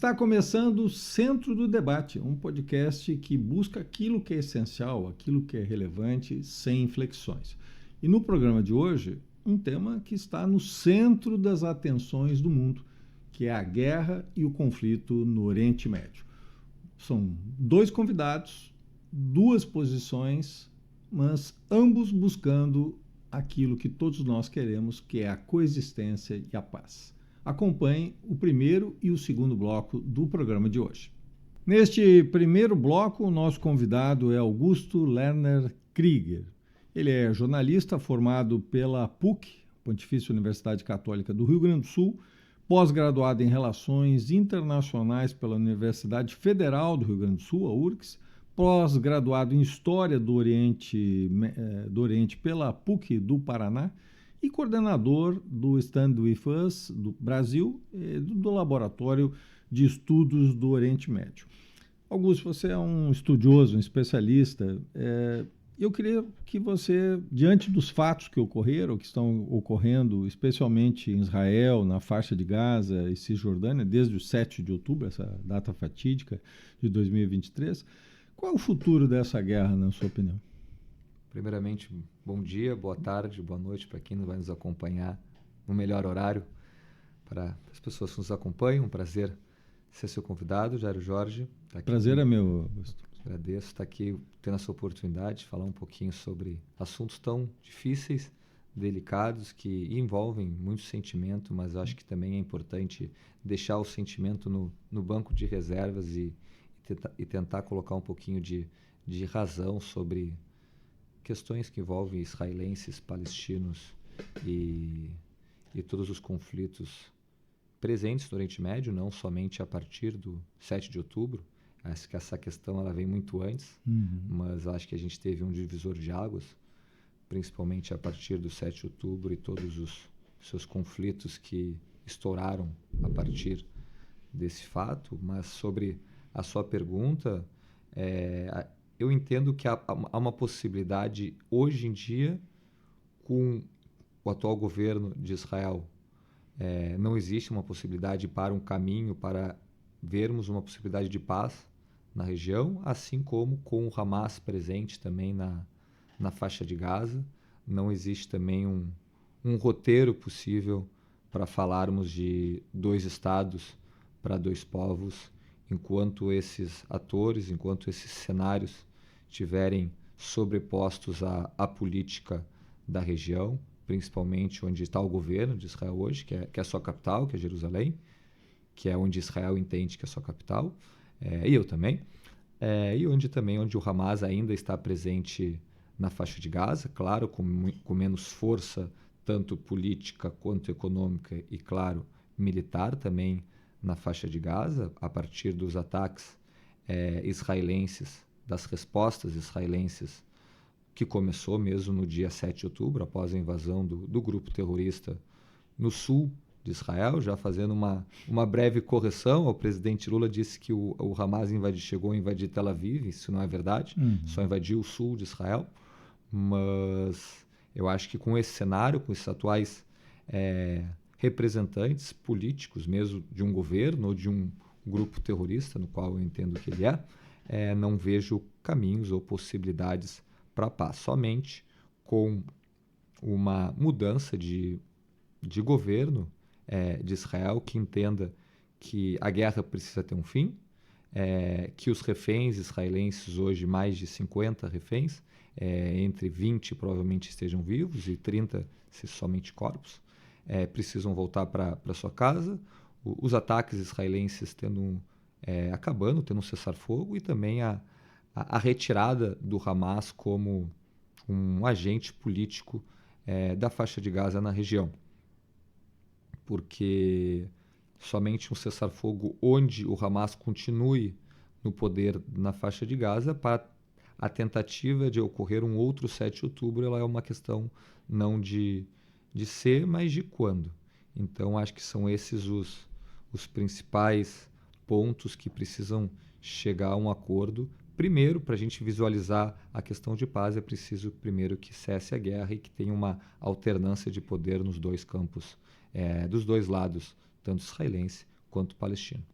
Está começando o Centro do Debate, um podcast que busca aquilo que é essencial, aquilo que é relevante, sem inflexões. E no programa de hoje, um tema que está no centro das atenções do mundo, que é a guerra e o conflito no Oriente Médio. São dois convidados, duas posições, mas ambos buscando aquilo que todos nós queremos, que é a coexistência e a paz. Acompanhe o primeiro e o segundo bloco do programa de hoje. Neste primeiro bloco, o nosso convidado é Augusto Lerner Krieger. Ele é jornalista formado pela PUC, Pontifícia Universidade Católica do Rio Grande do Sul, pós-graduado em Relações Internacionais pela Universidade Federal do Rio Grande do Sul, a URGS, pós-graduado em História do Oriente pela PUC do Paraná, e coordenador do Stand With Us do Brasil e do Laboratório de Estudos do Oriente Médio. Augusto, você é um estudioso, um especialista. Eu queria que você, diante dos fatos que ocorreram, que estão ocorrendo, especialmente em Israel, na faixa de Gaza e Cisjordânia, desde o 7 de outubro, essa data fatídica de 2023, qual é o futuro dessa guerra, na sua opinião? Primeiramente, bom dia, boa tarde, boa noite para quem vai nos acompanhar no melhor horário. Para as pessoas que nos acompanham, um prazer ser seu convidado, Jairo Jorge. Tá aqui. Prazer é meu, Augusto. Agradeço estar aqui tendo essa oportunidade de falar um pouquinho sobre assuntos tão difíceis, delicados, que envolvem muito sentimento, mas acho que também é importante deixar o sentimento no banco de reservas e tentar colocar um pouquinho de razão sobre questões que envolvem israelenses, palestinos e todos os conflitos presentes no Oriente Médio, não somente a partir do 7 de outubro. Acho que essa questão ela vem muito antes, mas acho que a gente teve um divisor de águas, principalmente a partir do 7 de outubro e todos os seus conflitos que estouraram a partir desse fato. Mas sobre a sua pergunta, eu entendo que há uma possibilidade hoje em dia, com o atual governo de Israel, não existe uma possibilidade para um caminho para vermos uma possibilidade de paz na região, assim como com o Hamas presente também na faixa de Gaza. Não existe também um roteiro possível para falarmos de dois estados para dois povos, enquanto esses atores, enquanto esses cenários estiverem sobrepostos à política da região, principalmente onde está o governo de Israel hoje, que é a sua capital, que é Jerusalém, que é onde Israel entende que é a sua capital, e eu também, e onde o Hamas ainda está presente na faixa de Gaza, claro, com menos força, tanto política quanto econômica e, claro, militar também na faixa de Gaza, a partir dos ataques israelenses, das respostas israelenses, que começou mesmo no dia 7 de outubro, após a invasão do grupo terrorista no sul de Israel. Já fazendo uma breve correção, o presidente Lula disse que o Hamas chegou a invadir Tel Aviv. Isso não é verdade, só invadiu o sul de Israel. Mas eu acho que com esse cenário, com esses atuais representantes políticos mesmo de um governo ou de um grupo terrorista, no qual eu entendo que ele não vejo caminhos ou possibilidades para a paz. Somente com uma mudança de governo de Israel que entenda que a guerra precisa ter um fim, que os reféns israelenses, hoje mais de 50 reféns, entre 20 provavelmente estejam vivos e 30 se somente corpos, precisam voltar para sua casa, os ataques israelenses acabando, tendo um cessar-fogo, e também a retirada do Hamas como um agente político da faixa de Gaza na região. Porque somente um cessar-fogo onde o Hamas continue no poder na faixa de Gaza, para a tentativa de ocorrer um outro 7 de outubro, ela é uma questão não de ser, mas de quando. Então, acho que são esses os principais pontos que precisam chegar a um acordo. Primeiro, para a gente visualizar a questão de paz, é preciso primeiro que cesse a guerra e que tenha uma alternância de poder nos dois campos, dos dois lados, tanto israelense quanto palestino.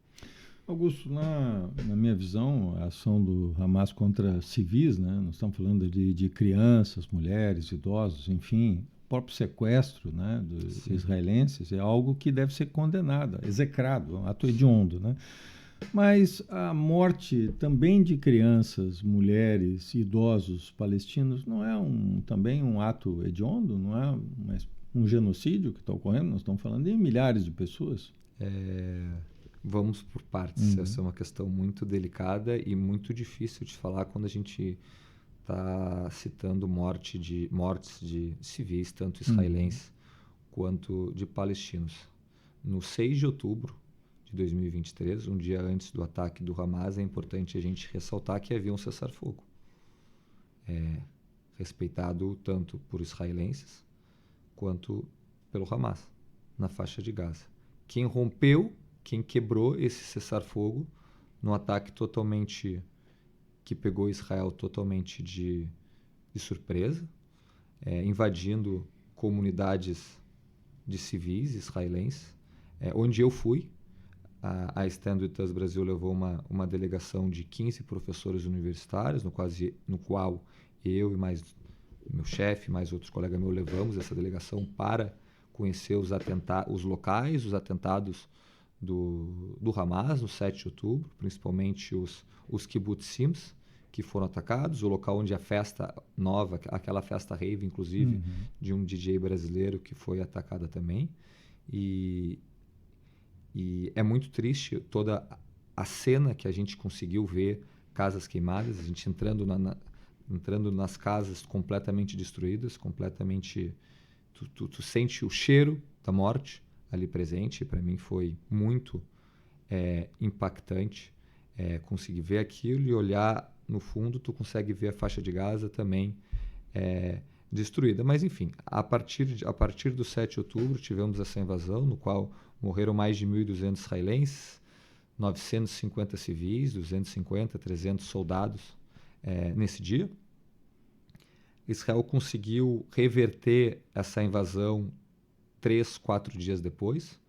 Augusto, na minha visão, a ação do Hamas contra civis, né? Nós estamos falando de crianças, mulheres, idosos, enfim, o próprio sequestro, né, dos israelenses é algo que deve ser condenado, execrado, um ato hediondo, né? Mas a morte também de crianças, mulheres, idosos palestinos não é também um ato hediondo? Não é um genocídio que está ocorrendo? Nós estamos falando de milhares de pessoas. Vamos por partes. Essa é uma questão muito delicada e muito difícil de falar quando a gente está citando mortes de civis, tanto israelenses quanto de palestinos. No 6 de outubro de 2023, um dia antes do ataque do Hamas, é importante a gente ressaltar que havia um cessar-fogo, respeitado tanto por israelenses quanto pelo Hamas, na faixa de Gaza. Quem quebrou esse cessar-fogo num ataque que pegou Israel totalmente de surpresa, invadindo comunidades de civis israelenses, onde eu fui. A Stand With Us Brasil levou uma delegação de 15 professores universitários, no qual eu e mais meu chefe, mais outros colegas meus, levamos essa delegação para conhecer os locais, os atentados do Hamas no 7 de outubro, principalmente os kibbutzim que foram atacados, o local onde a festa nova, aquela festa rave, inclusive, de um DJ brasileiro que foi atacada também. E é muito triste toda a cena que a gente conseguiu ver, casas queimadas, a gente entrando nas casas completamente destruídas, completamente... Tu sente o cheiro da morte ali presente. Para mim foi muito impactante conseguir ver aquilo e olhar no fundo, tu consegue ver a faixa de Gaza também destruída. Mas, enfim, a partir do 7 de outubro tivemos essa invasão, no qual morreram mais de 1.200 israelenses, 950 civis, 250, 300 soldados nesse dia. Israel conseguiu reverter essa invasão 3, 4 dias depois.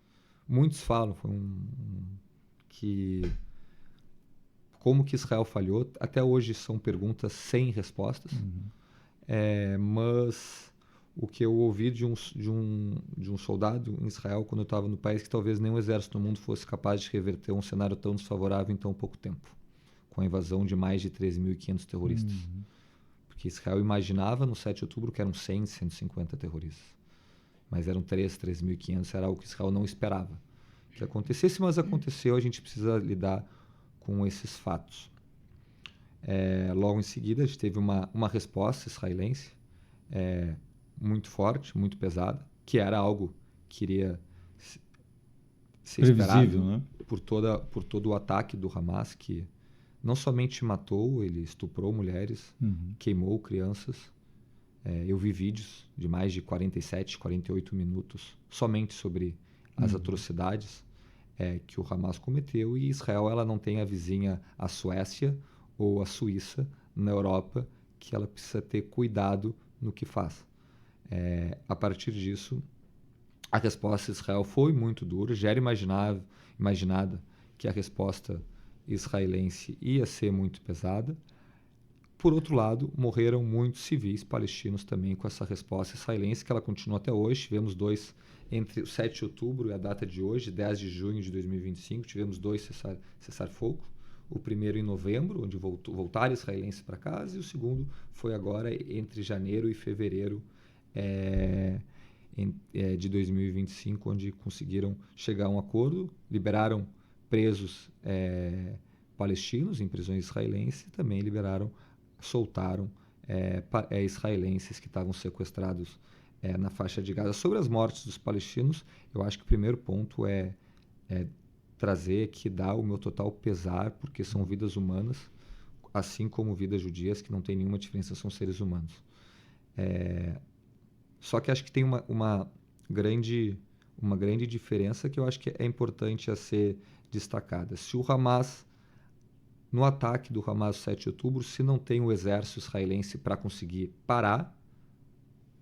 Muitos falam como que Israel falhou. Até hoje são perguntas sem respostas. Mas o que eu ouvi de um soldado em Israel quando eu estava no país, que talvez nenhum exército no mundo fosse capaz de reverter um cenário tão desfavorável em tão pouco tempo, com a invasão de mais de 13.500 terroristas. Porque Israel imaginava no 7 de outubro que eram 100, 150 terroristas. Mas eram 3.500, era algo que Israel não esperava que acontecesse, mas aconteceu. A gente precisa lidar com esses fatos. Logo em seguida, a gente teve uma resposta israelense muito forte, muito pesada, que era algo que iria ser esperado, né? por todo o ataque do Hamas, que não somente matou, ele estuprou mulheres, queimou crianças. Eu vi vídeos de mais de 47, 48 minutos somente sobre as atrocidades que o Hamas cometeu. E Israel, ela não tem a vizinha, a Suécia ou a Suíça na Europa, que ela precisa ter cuidado no que faz. A partir disso, a resposta de Israel foi muito dura. Já era imaginada que a resposta israelense ia ser muito pesada. Por outro lado, morreram muitos civis palestinos também com essa resposta israelense, que ela continua até hoje. Tivemos dois, entre o 7 de outubro e a data de hoje, 10 de junho de 2025, tivemos dois cessar-fogo. O primeiro em novembro, onde voltaram israelenses para casa, e o segundo foi agora entre janeiro e fevereiro de 2025, onde conseguiram chegar a um acordo, liberaram presos palestinos em prisões israelenses e também soltaram israelenses que estavam sequestrados na faixa de Gaza. Sobre as mortes dos palestinos, eu acho que o primeiro ponto é trazer aqui, dar o meu total pesar, porque são vidas humanas, assim como vidas judias, que não tem nenhuma diferença, são seres humanos. Só que acho que tem uma grande diferença que eu acho que é importante a ser destacada. Se o Hamas, no ataque do Hamas 7 de outubro, se não tem o exército israelense para conseguir parar,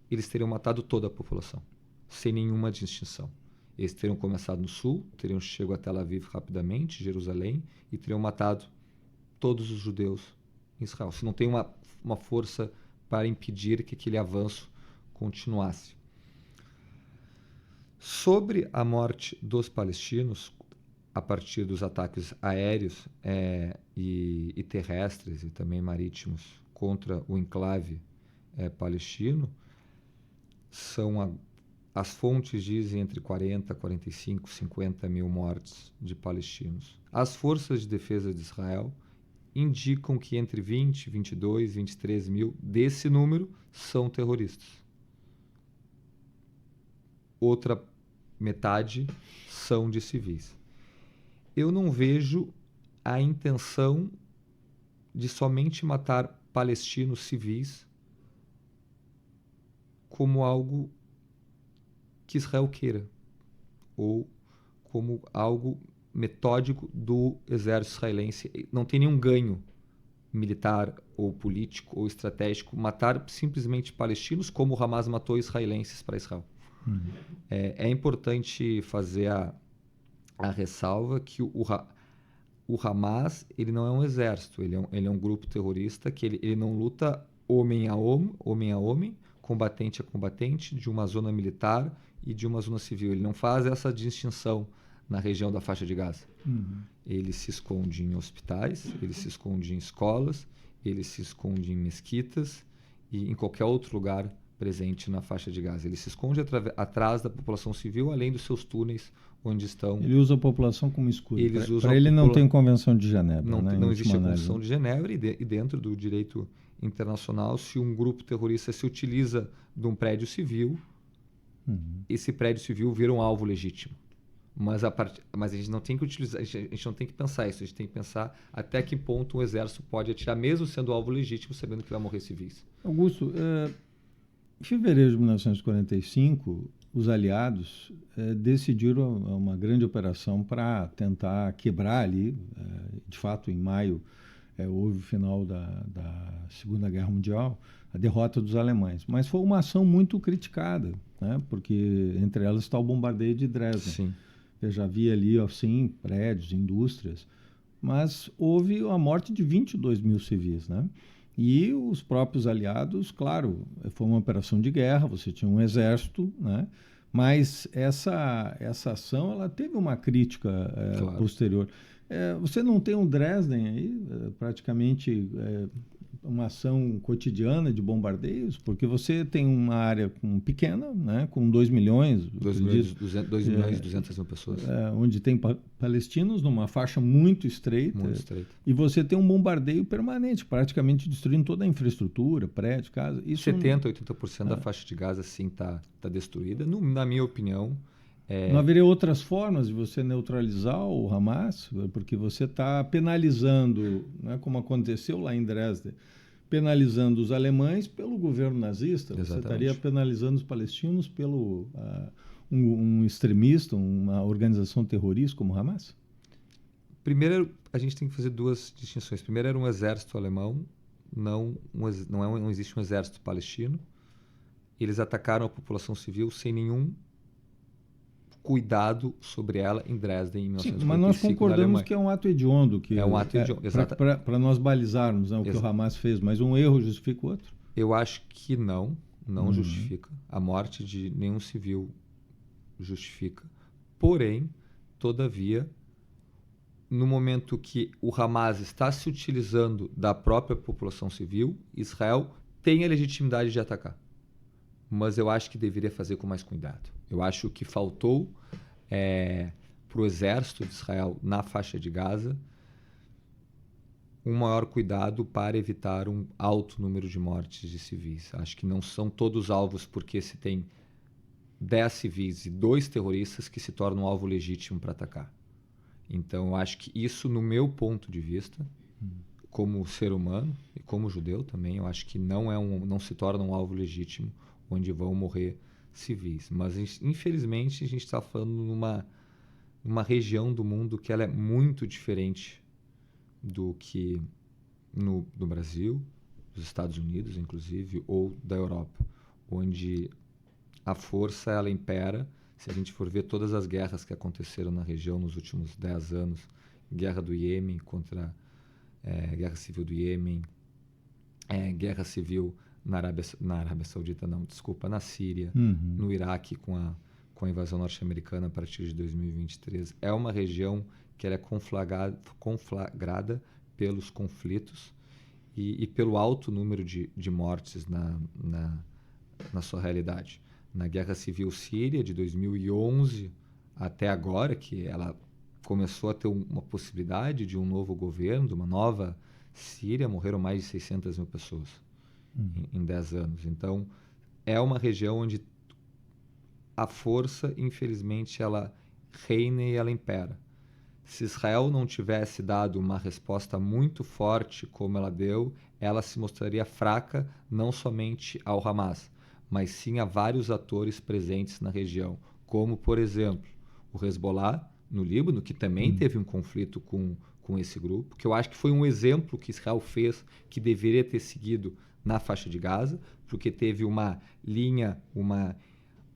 eles teriam matado toda a população, sem nenhuma distinção. Eles teriam começado no sul, teriam chegado a Tel Aviv rapidamente, Jerusalém, e teriam matado todos os judeus em Israel. Se não tem uma força para impedir que aquele avanço continuasse. Sobre a morte dos palestinos, a partir dos ataques aéreos e terrestres e também marítimos contra o enclave palestino, as fontes dizem entre 40, 45, 50 mil mortes de palestinos. As forças de defesa de Israel indicam que entre 20, 22, 23 mil desse número são terroristas. Outra metade são de civis. Eu não vejo a intenção de somente matar palestinos civis como algo que Israel queira, ou como algo metódico do exército israelense. Não tem nenhum ganho militar ou político ou estratégico matar simplesmente palestinos como o Hamas matou israelenses para Israel. É importante fazer a ressalva que o Hamas ele não é um exército, ele é um grupo terrorista que ele não luta homem a homem, combatente a combatente, de uma zona militar e de uma zona civil. Ele não faz essa distinção na região da faixa de Gaza. Ele se esconde em hospitais, ele se esconde em escolas, ele se esconde em mesquitas e em qualquer outro lugar presente na faixa de Gaza. Ele se esconde atrás da população civil, além dos seus túneis onde estão... Ele usa a população como escudo. Para ele não tem Convenção de Genebra. Não existe a Convenção de Genebra e dentro do direito internacional, se um grupo terrorista se utiliza de um prédio civil, esse prédio civil vira um alvo legítimo. Mas a gente não tem que utilizar, a gente não tem que pensar isso, a gente tem que pensar até que ponto um exército pode atirar, mesmo sendo alvo legítimo, sabendo que vai morrer civis. Augusto, em fevereiro de 1945, os aliados decidiram uma grande operação para tentar quebrar ali, de fato, em maio, houve o final da Segunda Guerra Mundial, a derrota dos alemães. Mas foi uma ação muito criticada, né? Porque entre elas está o bombardeio de Dresden. Sim. Eu já vi ali, assim, prédios, indústrias, mas houve a morte de 22 mil civis, né? E os próprios aliados, claro, foi uma operação de guerra, você tinha um exército, né? Mas essa ação ela teve uma crítica claro. posterior. Você não tem um Dresden aí, praticamente uma ação cotidiana de bombardeios, porque você tem uma área pequena, né, com 2 milhões... 2 milhões e 200 mil pessoas. Onde tem palestinos numa faixa muito estreita. Muito estreita. E você tem um bombardeio permanente, praticamente destruindo toda a infraestrutura, prédio, casa. Isso 70%, 80% da faixa de Gaza, sim, está destruída. Na minha opinião... Não haveria outras formas de você neutralizar o Hamas? Porque você está penalizando, né, como aconteceu lá em Dresden, penalizando os alemães pelo governo nazista. Exatamente. Você estaria penalizando os palestinos pelo um extremista, uma organização terrorista como o Hamas? Primeiro, a gente tem que fazer duas distinções. Primeiro, era um exército alemão, não existe um exército palestino. Eles atacaram a população civil sem nenhum cuidado sobre ela em Dresden em 1945. Sim, mas nós concordamos que é um ato hediondo. É um ato hediondo, exato. Para nós balizarmos, né, o que o Hamas fez, mas um erro justifica o outro? Eu acho que não justifica. A morte de nenhum civil justifica. Porém, todavia, no momento que o Hamas está se utilizando da própria população civil, Israel tem a legitimidade de atacar. Mas eu acho que deveria fazer com mais cuidado. Eu acho que faltou para o exército de Israel na faixa de Gaza um maior cuidado para evitar um alto número de mortes de civis. Acho que não são todos alvos porque se tem 10 civis e 2 terroristas que se tornam alvo legítimo para atacar. Então, eu acho que isso, no meu ponto de vista, como ser humano e como judeu também, eu acho que não se torna um alvo legítimo onde vão morrer civis. Mas, infelizmente, a gente está falando numa região do mundo que ela é muito diferente do que no Brasil, dos Estados Unidos, inclusive, ou da Europa, onde a força ela impera Se a gente for ver todas as guerras que aconteceram na região nos últimos 10 anos, guerra do Iêmen contra guerra civil do Iêmen, guerra civil na Arábia Saudita, não, desculpa, na Síria, no Iraque com a invasão norte-americana a partir de 2023. É uma região que ela é conflagrada pelos conflitos e pelo alto número de mortes na sua realidade. Na Guerra Civil Síria, de 2011 até agora, que ela começou a ter uma possibilidade de um novo governo, de uma nova Síria, morreram mais de 600 mil pessoas em 10 anos. Então, é uma região onde a força, infelizmente, ela reina e ela impera. Se Israel não tivesse dado uma resposta muito forte como ela deu, ela se mostraria fraca não somente ao Hamas, mas sim a vários atores presentes na região, como, por exemplo, o Hezbollah, no Líbano, que também teve um conflito com esse grupo, que eu acho que foi um exemplo que Israel fez que deveria ter seguido na faixa de Gaza, porque teve uma linha, uma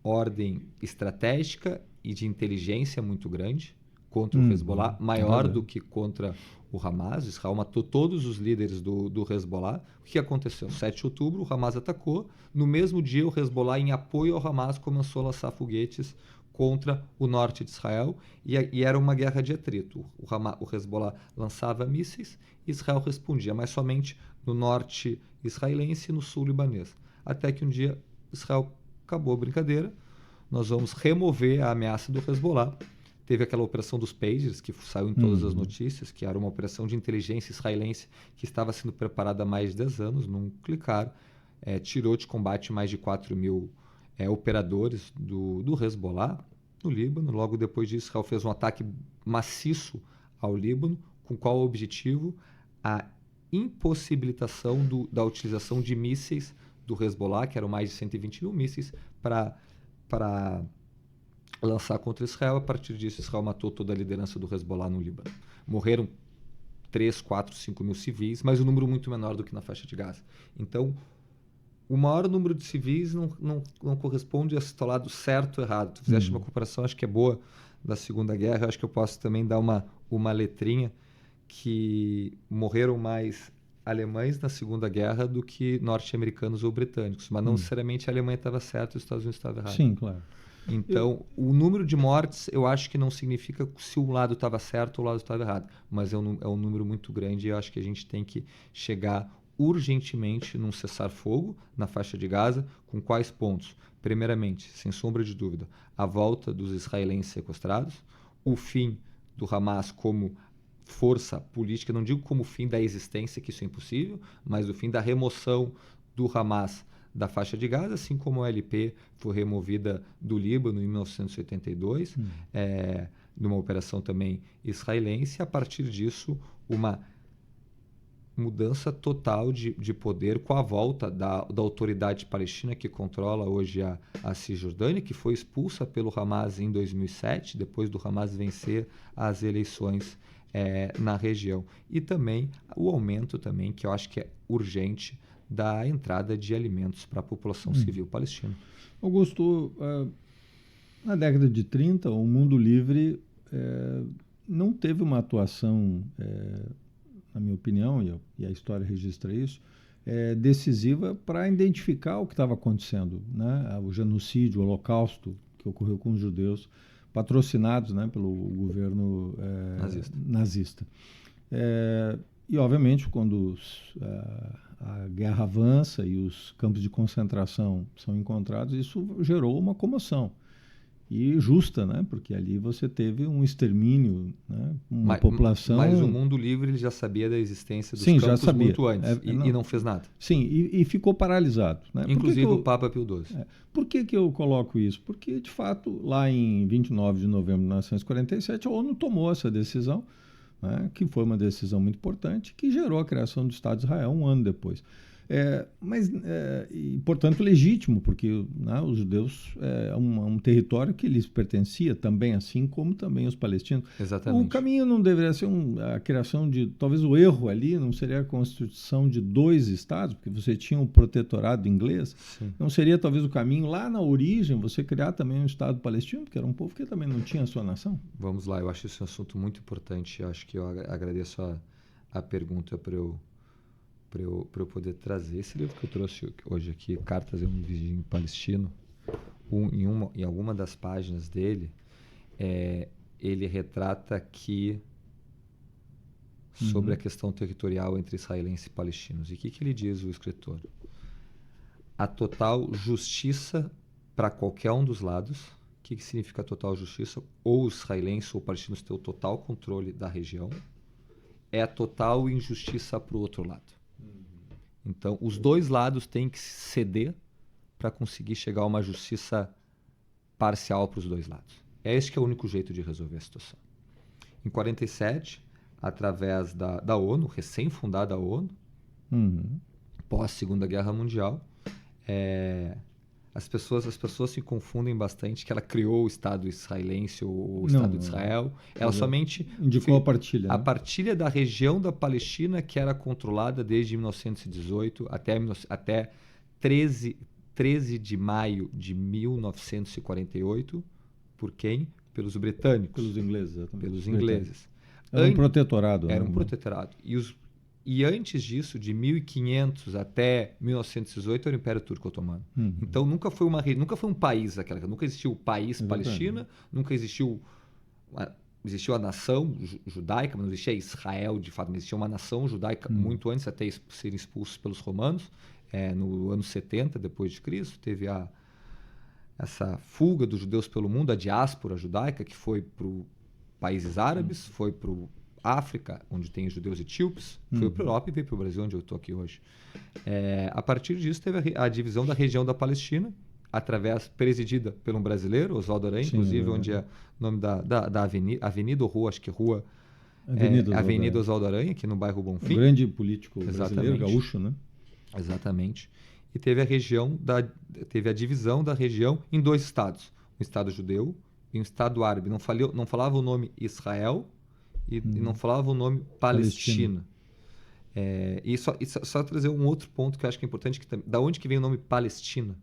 ordem estratégica e de inteligência muito grande contra o Hezbollah, maior do que contra o Hamas. Israel matou todos os líderes do Hezbollah. O que aconteceu? 7 de outubro, o Hamas atacou. No mesmo dia, o Hezbollah, em apoio ao Hamas, começou a lançar foguetes contra o norte de Israel e era uma guerra de atrito. O Hezbollah lançava mísseis e Israel respondia, mas somente no norte israelense e no sul libanês. Até que um dia Israel acabou a brincadeira, nós vamos remover a ameaça do Hezbollah. Teve aquela operação dos pagers, que saiu em todas as notícias, que era uma operação de inteligência israelense que estava sendo preparada há mais de 10 anos, num clicar, tirou de combate mais de 4 mil operadores do Hezbollah no Líbano. Logo depois disso, Israel fez um ataque maciço ao Líbano, com qual objetivo? A impossibilitação da utilização de mísseis do Hezbollah, que eram mais de 120 mil mísseis, para lançar contra Israel. A partir disso, Israel matou toda a liderança do Hezbollah no Líbano. Morreram 3, 4, 5 mil civis, mas um número muito menor do que na faixa de Gaza. Então, o maior número de civis não corresponde a se ao lado certo ou errado. Tu fizeste uma comparação, acho que é boa, da Segunda Guerra. Acho que eu posso também dar uma letrinha, que morreram mais alemães na Segunda Guerra do que norte-americanos ou britânicos, mas não necessariamente a Alemanha estava certa e os Estados Unidos estavam errados. Sim, claro. Então, o número de mortes, eu acho que não significa se um lado estava certo ou o lado estava errado, mas é um número muito grande e eu acho que a gente tem que chegar urgentemente num cessar-fogo na faixa de Gaza. Com quais pontos? Primeiramente, sem sombra de dúvida, a volta dos israelenses sequestrados, o fim do Hamas como força política, não digo como fim da existência, que isso é impossível, mas o fim da remoção do Hamas da faixa de Gaza, assim como a OLP foi removida do Líbano em 1982, numa operação também israelense. A partir disso, uma mudança total de poder com a volta da autoridade palestina que controla hoje a Cisjordânia, que foi expulsa pelo Hamas em 2007, depois do Hamas vencer as eleições na região. E também o aumento, também, que eu acho que é urgente, da entrada de alimentos para a população civil palestina. Augusto, na década de 30, o mundo livre não teve uma atuação, na minha opinião, e a história registra isso, decisiva para identificar o que estava acontecendo, né? O genocídio, o holocausto que ocorreu com os judeus, patrocinados, né, pelo governo nazista. E, obviamente, quando a guerra avança e os campos de concentração são encontrados, isso gerou uma comoção. E justa, né? Porque ali você teve um extermínio, né? Uma população... Mas o mundo livre ele já sabia da existência dos campos muito antes e não fez nada. Sim, e ficou paralisado. Né? Inclusive o Papa Pio XII. Por que eu coloco isso? Porque, de fato, lá em 29 de novembro de 1947, a ONU tomou essa decisão, né? Que foi uma decisão muito importante, que gerou a criação do Estado de Israel um ano depois. E, portanto, legítimo, porque né, os judeus é um território que lhes pertencia também, assim como também os palestinos. Exatamente. O caminho não deveria ser a criação de... Talvez o erro ali não seria a constituição de 2 estados, porque você tinha um protetorado inglês. Sim. Não seria talvez o caminho lá na origem você criar também um estado palestino, porque era um povo que também não tinha a sua nação? Vamos lá, eu acho esse um assunto muito importante. Eu acho que eu agradeço a pergunta para eu poder trazer. Esse livro que eu trouxe hoje aqui, Cartas de um Vizinho Palestino, em alguma das páginas dele, ele retrata aqui sobre a questão territorial entre israelenses e palestinos. E o que ele diz, o escritor? A total justiça para qualquer um dos lados. O que significa total justiça? Ou os israelenses ou palestinos têm o total controle da região. É a total injustiça para o outro lado. Então, os 2 lados têm que ceder para conseguir chegar a uma justiça parcial para os 2 lados. Este que é o único jeito de resolver a situação. Em 47, através da ONU, recém-fundada ONU, pós-Segunda Guerra Mundial, as pessoas se confundem bastante que ela criou o Estado israelense ou o Estado de Israel. Ela somente indicou a partilha. A partilha da região da Palestina, que era controlada desde 1918 até 13 de maio de 1948. Por quem? Pelos britânicos. Pelos ingleses, exatamente. Pelos ingleses. Era um protetorado. Era um protetorado. E antes disso, de 1500 até 1918, era o Império Turco Otomano. Então, nunca foi um país aquela. Nunca existiu o país Palestina, nunca existiu a nação judaica, mas não existia Israel, de fato, mas existia uma nação judaica muito antes até serem expulsos pelos romanos. No ano 70 depois de Cristo, teve essa fuga dos judeus pelo mundo, a diáspora judaica, que foi para os países árabes, foi para África, onde tem os judeus etíopes, foi para a Europa e veio para o Brasil, onde eu estou aqui hoje. A partir disso, teve a divisão da região da Palestina, presidida por um brasileiro, Oswaldo Aranha, inclusive, onde é o nome da avenida ou rua, acho que rua... Avenida Oswaldo Aranha, aqui no bairro Bonfim. Um grande político brasileiro, gaúcho, né? Exatamente. E teve a divisão da região em 2 estados. Um estado judeu e um estado árabe. Não falava o nome Israel e não falava o nome Palestina. E só trazer um outro ponto que eu acho que é importante. Da onde que vem o nome Palestina?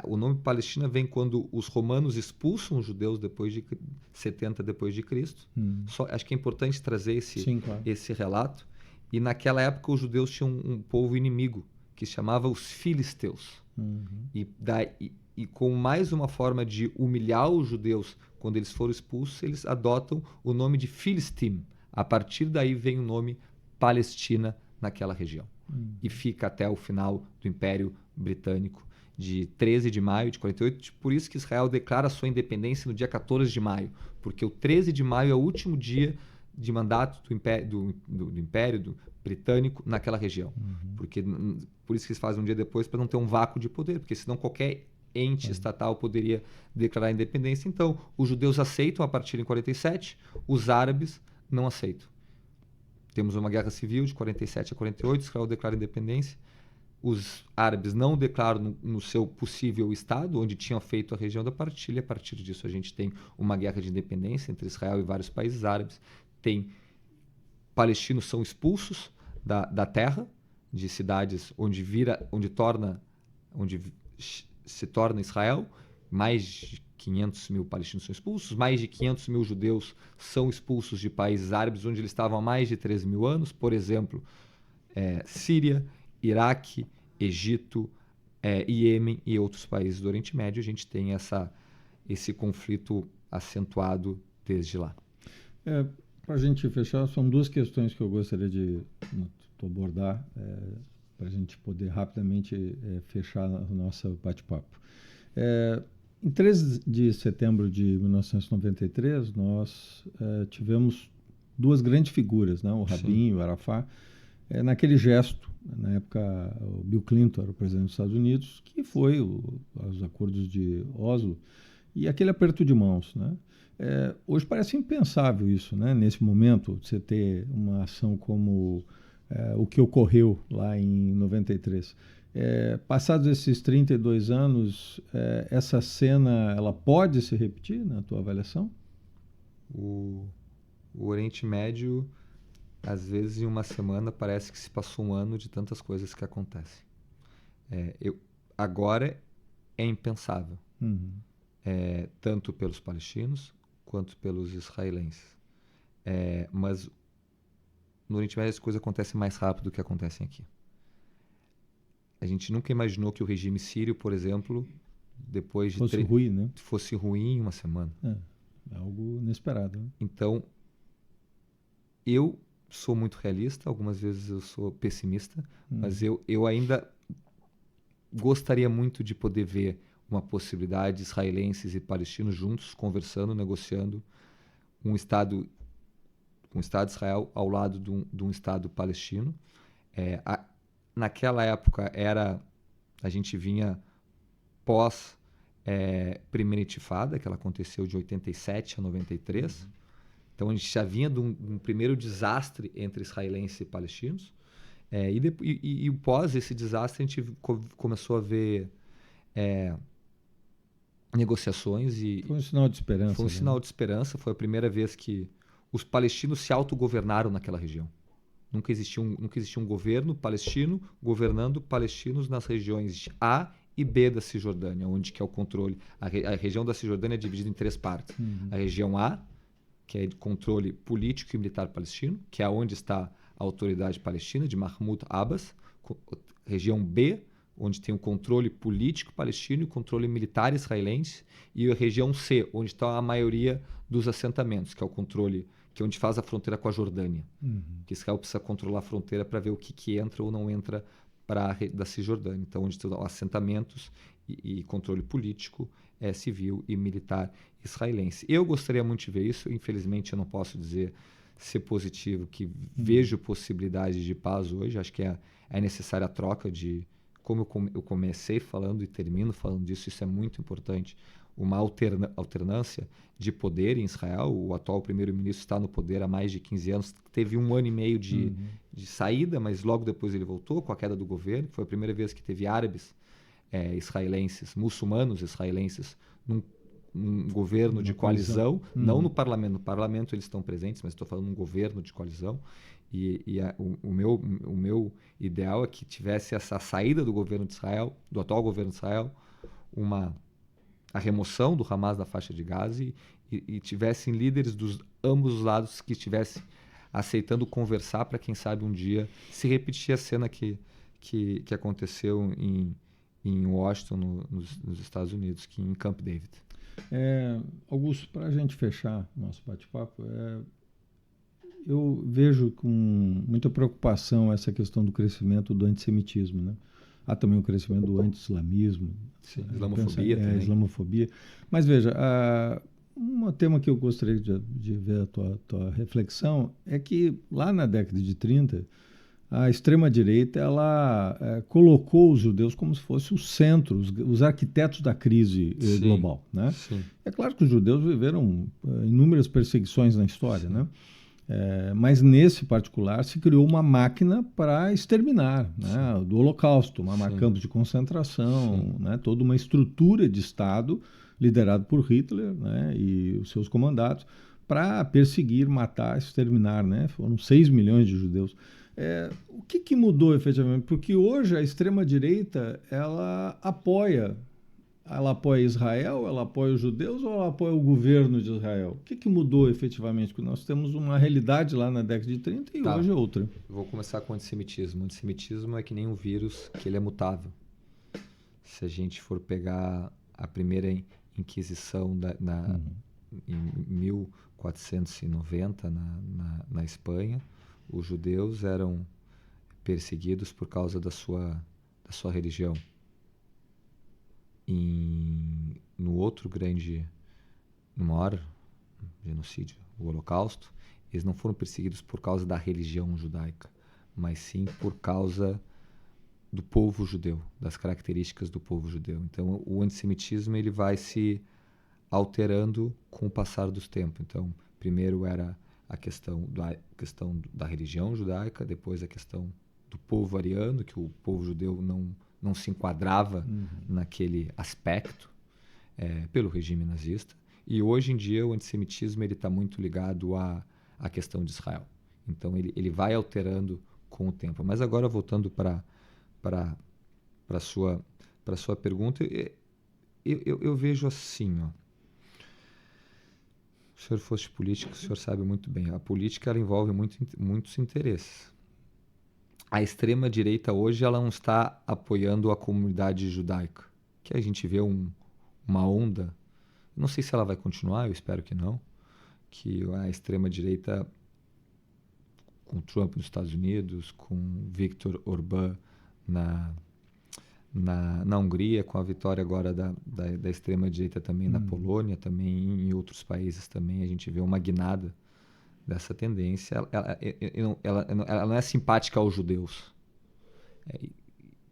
O nome Palestina vem quando os romanos expulsam os judeus depois de 70 depois de Cristo. Acho que é importante trazer esse relato. E naquela época os judeus tinham um povo inimigo que se chamava os filisteus. E com mais uma forma de humilhar os judeus quando eles foram expulsos, eles adotam o nome de Filistim. A partir daí vem o nome Palestina naquela região. E fica até o final do Império Britânico, de 13 de maio de 48. Por isso que Israel declara sua independência no dia 14 de maio, porque o 13 de maio é o último dia de mandato do Império Britânico naquela região. Por isso que eles fazem um dia depois, para não ter um vácuo de poder, porque senão qualquer ente estatal poderia declarar a independência. Então, os judeus aceitam a partir em 47, os árabes não aceitam. Temos uma guerra civil de 47 a 48, Israel declara independência. Os árabes não declaram no seu possível estado, onde tinham feito a região da partilha. A partir disso, a gente tem uma guerra de independência entre Israel e vários países árabes. Palestinos são expulsos da terra, de cidades onde se torna Israel. Mais de 500 mil palestinos são expulsos, mais de 500 mil judeus são expulsos de países árabes onde eles estavam há mais de 13 mil anos, por exemplo, Síria, Iraque, Egito, Iêmen e outros países do Oriente Médio. A gente tem esse conflito acentuado desde lá. Para a gente fechar, são 2 questões que eu gostaria de abordar para a gente poder rapidamente fechar o nosso bate-papo. Em 13 de setembro de 1993, nós tivemos 2 grandes figuras, né? O Rabin e o Arafat, naquele gesto. Na época, o Bill Clinton era o presidente dos Estados Unidos, que foi os acordos de Oslo, e aquele aperto de mãos, né? Hoje parece impensável isso, né? Nesse momento, você ter uma ação como o que ocorreu lá em 93. Passados esses 32 anos, essa cena ela pode se repetir na tua avaliação? O Oriente Médio, às vezes em uma semana, parece que se passou um ano de tantas coisas que acontecem. Agora é impensável, tanto pelos palestinos quanto pelos israelenses. Mas no Oriente Médio as coisas acontecem mais rápido do que acontecem aqui. A gente nunca imaginou que o regime sírio, por exemplo, depois de fosse ruim em uma semana. Algo inesperado, né? Então, eu sou muito realista, algumas vezes eu sou pessimista, mas eu ainda gostaria muito de poder ver uma possibilidade de israelenses e palestinos juntos, conversando, negociando um Estado de Israel ao lado de um Estado palestino. Naquela época a gente vinha pós primeira intifada, que ela aconteceu de 87 a 93. Então a gente já vinha de um primeiro desastre entre israelenses e palestinos. E pós esse desastre a gente começou a ver negociações. Foi um sinal de esperança. Foi um sinal de esperança. Foi a primeira vez que os palestinos se autogovernaram naquela região. Nunca existiu um governo palestino governando palestinos nas regiões A e B da Cisjordânia, onde que é o controle. A região da Cisjordânia é dividida em 3 partes. A região A, que é de controle político e militar palestino, que é onde está a autoridade palestina de Mahmoud Abbas. Região B, onde tem o controle político palestino e o controle militar israelense. E a região C, onde está a maioria dos assentamentos, que é o controle, que é onde faz a fronteira com a Jordânia. Que Israel precisa controlar a fronteira para ver o que entra ou não entra da Cisjordânia. Então, onde estão assentamentos e controle político, civil e militar israelense. Eu gostaria muito de ver isso. Infelizmente, eu não posso dizer ser positivo, que vejo possibilidades de paz hoje. Acho que é necessária a troca de... Como eu comecei falando e termino falando disso, isso é muito importante. Uma alternância de poder em Israel. O atual primeiro-ministro está no poder há mais de 15 anos. Teve 1 ano e meio de saída, mas logo depois ele voltou com a queda do governo. Foi a primeira vez que teve árabes israelenses, muçulmanos israelenses, num governo de coalizão. Não no parlamento. No parlamento eles estão presentes, mas estou falando num governo de coalizão. O meu ideal é que tivesse essa saída do governo de Israel, do atual governo de Israel, a remoção do Hamas da faixa de Gaza e tivessem líderes dos ambos os lados que estivessem aceitando conversar para, quem sabe, um dia se repetir a cena que aconteceu em Washington, nos Estados Unidos, em Camp David. Augusto, para a gente fechar nosso bate-papo, eu vejo com muita preocupação essa questão do crescimento do antissemitismo, né? Há também o crescimento do anti-islamismo. Islamofobia também. Islamofobia. Mas veja, um tema que eu gostaria de ver a tua reflexão é que lá na década de 30, a extrema-direita ela colocou os judeus como se fosse o centro, os arquitetos da crise global, né? Sim. É claro que os judeus viveram inúmeras perseguições na história, né? Mas nesse particular se criou uma máquina para exterminar, né? Do Holocausto, campos de concentração, né? Toda uma estrutura de Estado liderado por Hitler, né? E os seus comandados para perseguir, matar, exterminar, né? Foram 6 milhões de judeus. O que mudou efetivamente? Porque hoje a extrema-direita ela apoia Israel, ela apoia os judeus ou ela apoia o governo de Israel? O que mudou efetivamente? Porque nós temos uma realidade lá na década de 30 e hoje é outra. Vou começar com o antissemitismo. O antissemitismo é que nem um vírus, que ele é mutável. Se a gente for pegar a primeira Inquisição em 1490 na Espanha, os judeus eram perseguidos por causa da sua religião. No maior genocídio, o Holocausto, eles não foram perseguidos por causa da religião judaica, mas sim por causa do povo judeu, das características do povo judeu. Então, o antissemitismo ele vai se alterando com o passar dos tempos. Então, primeiro era a questão da religião judaica, depois a questão do povo ariano, que o povo judeu não se enquadrava naquele aspecto pelo regime nazista. E hoje em dia o antissemitismo está muito ligado à questão de Israel. Então ele vai alterando com o tempo. Mas agora voltando para a sua pergunta, eu vejo assim, ó. Se o senhor fosse político, o senhor sabe muito bem. A política ela envolve muitos interesses. A extrema-direita hoje ela não está apoiando a comunidade judaica. Que a gente vê uma onda, não sei se ela vai continuar, eu espero que não, que a extrema-direita com Trump nos Estados Unidos, com Viktor Orbán na Hungria, com a vitória agora da extrema-direita também na Polônia, também em outros países também, a gente vê uma guinada dessa tendência. Ela não é simpática aos judeus.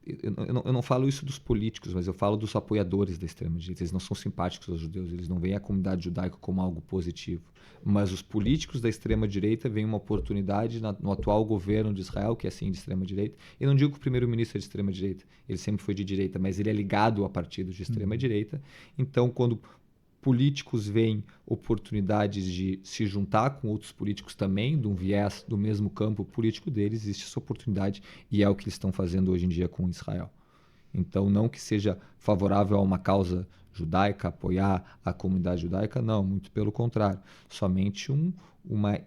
Eu não falo isso dos políticos, mas eu falo dos apoiadores da extrema-direita. Eles não são simpáticos aos judeus, eles não veem a comunidade judaica como algo positivo. Mas os políticos da extrema-direita veem uma oportunidade no atual governo de Israel, que é assim de extrema-direita. Eu não digo que o primeiro-ministro é de extrema-direita, ele sempre foi de direita, mas ele é ligado a partidos de extrema-direita. Então, quando políticos veem oportunidades de se juntar com outros políticos também, de um viés do mesmo campo político deles, existe essa oportunidade e é o que eles estão fazendo hoje em dia com Israel. Então, não que seja favorável a uma causa judaica, apoiar a comunidade judaica, não, muito pelo contrário. Somente uma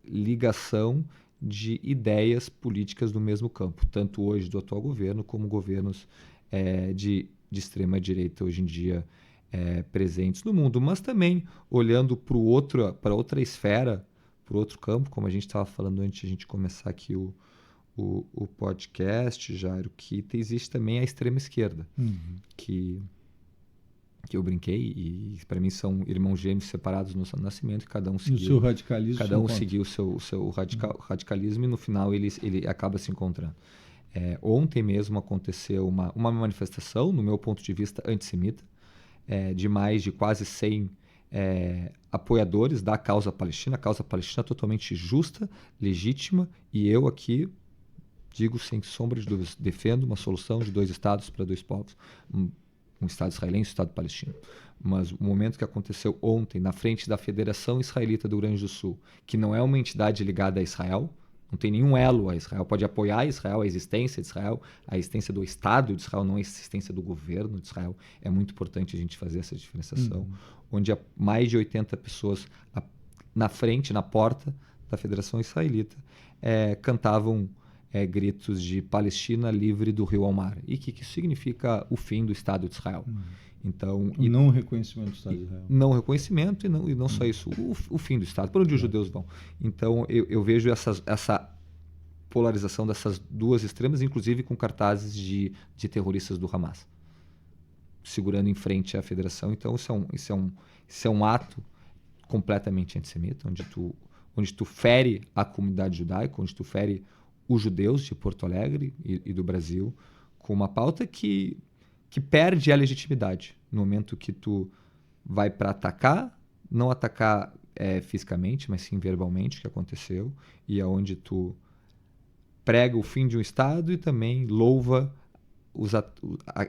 ligação de ideias políticas do mesmo campo, tanto hoje do atual governo como governos de extrema-direita hoje em dia presentes no mundo, mas também olhando para outra esfera, para outro campo, como a gente estava falando antes de a gente começar aqui o podcast, Jairo, que existe também a extrema esquerda, que eu brinquei e para mim são irmãos gêmeos separados no seu nascimento e cada um seguiu o seu radicalismo, cada um seguiu o seu radicalismo e no final ele acaba se encontrando. Ontem mesmo aconteceu uma manifestação, no meu ponto de vista, antissemita, de quase 100 apoiadores da causa palestina. A causa palestina é totalmente justa, legítima, e eu aqui digo sem sombra de dúvidas, defendo uma solução de 2 estados para 2 povos, um estado israelense e um estado palestino. Mas o momento que aconteceu ontem, na frente da Federação Israelita do Rio Grande do Sul, que não é uma entidade ligada a Israel, não tem nenhum elo a Israel, pode apoiar Israel, a existência de Israel, a existência do Estado de Israel, não a existência do governo de Israel. É muito importante a gente fazer essa diferenciação. Onde há mais de 80 pessoas na frente, na porta da Federação Israelita, cantavam gritos de Palestina livre do rio ao mar. E que significa o fim do Estado de Israel. Então, não reconhecimento do Estado de Israel. Não reconhecimento e não só isso, o fim do Estado, para onde os judeus vão. Então, eu vejo essa polarização dessas duas extremas, inclusive com cartazes de terroristas do Hamas, segurando em frente à federação. Então, isso é um ato completamente antissemita, onde tu fere a comunidade judaica, onde tu fere os judeus de Porto Alegre e do Brasil, com uma pauta que perde a legitimidade no momento que tu vai para atacar, não atacar fisicamente, mas sim verbalmente, o que aconteceu, e é onde tu prega o fim de um Estado e também louva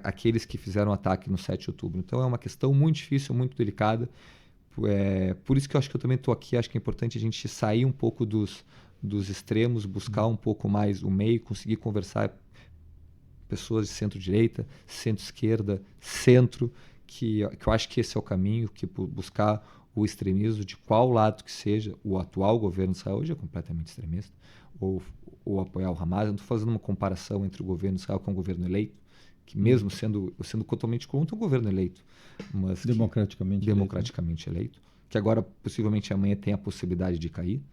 aqueles que fizeram o ataque no 7 de outubro. Então é uma questão muito difícil, muito delicada. Por isso que eu acho que eu também estou aqui, acho que é importante a gente sair um pouco dos extremos, buscar um pouco mais o meio, conseguir conversar pessoas de centro-direita, centro-esquerda, centro, que eu acho que esse é o caminho, que buscar o extremismo de qual lado que seja. O atual governo de Israel hoje é completamente extremista, ou apoiar o Hamas. Eu não estou fazendo uma comparação entre o governo de Israel, que é um governo eleito, que mesmo sendo totalmente contra um governo eleito, mas democraticamente eleito, que agora possivelmente amanhã tem a possibilidade de cair,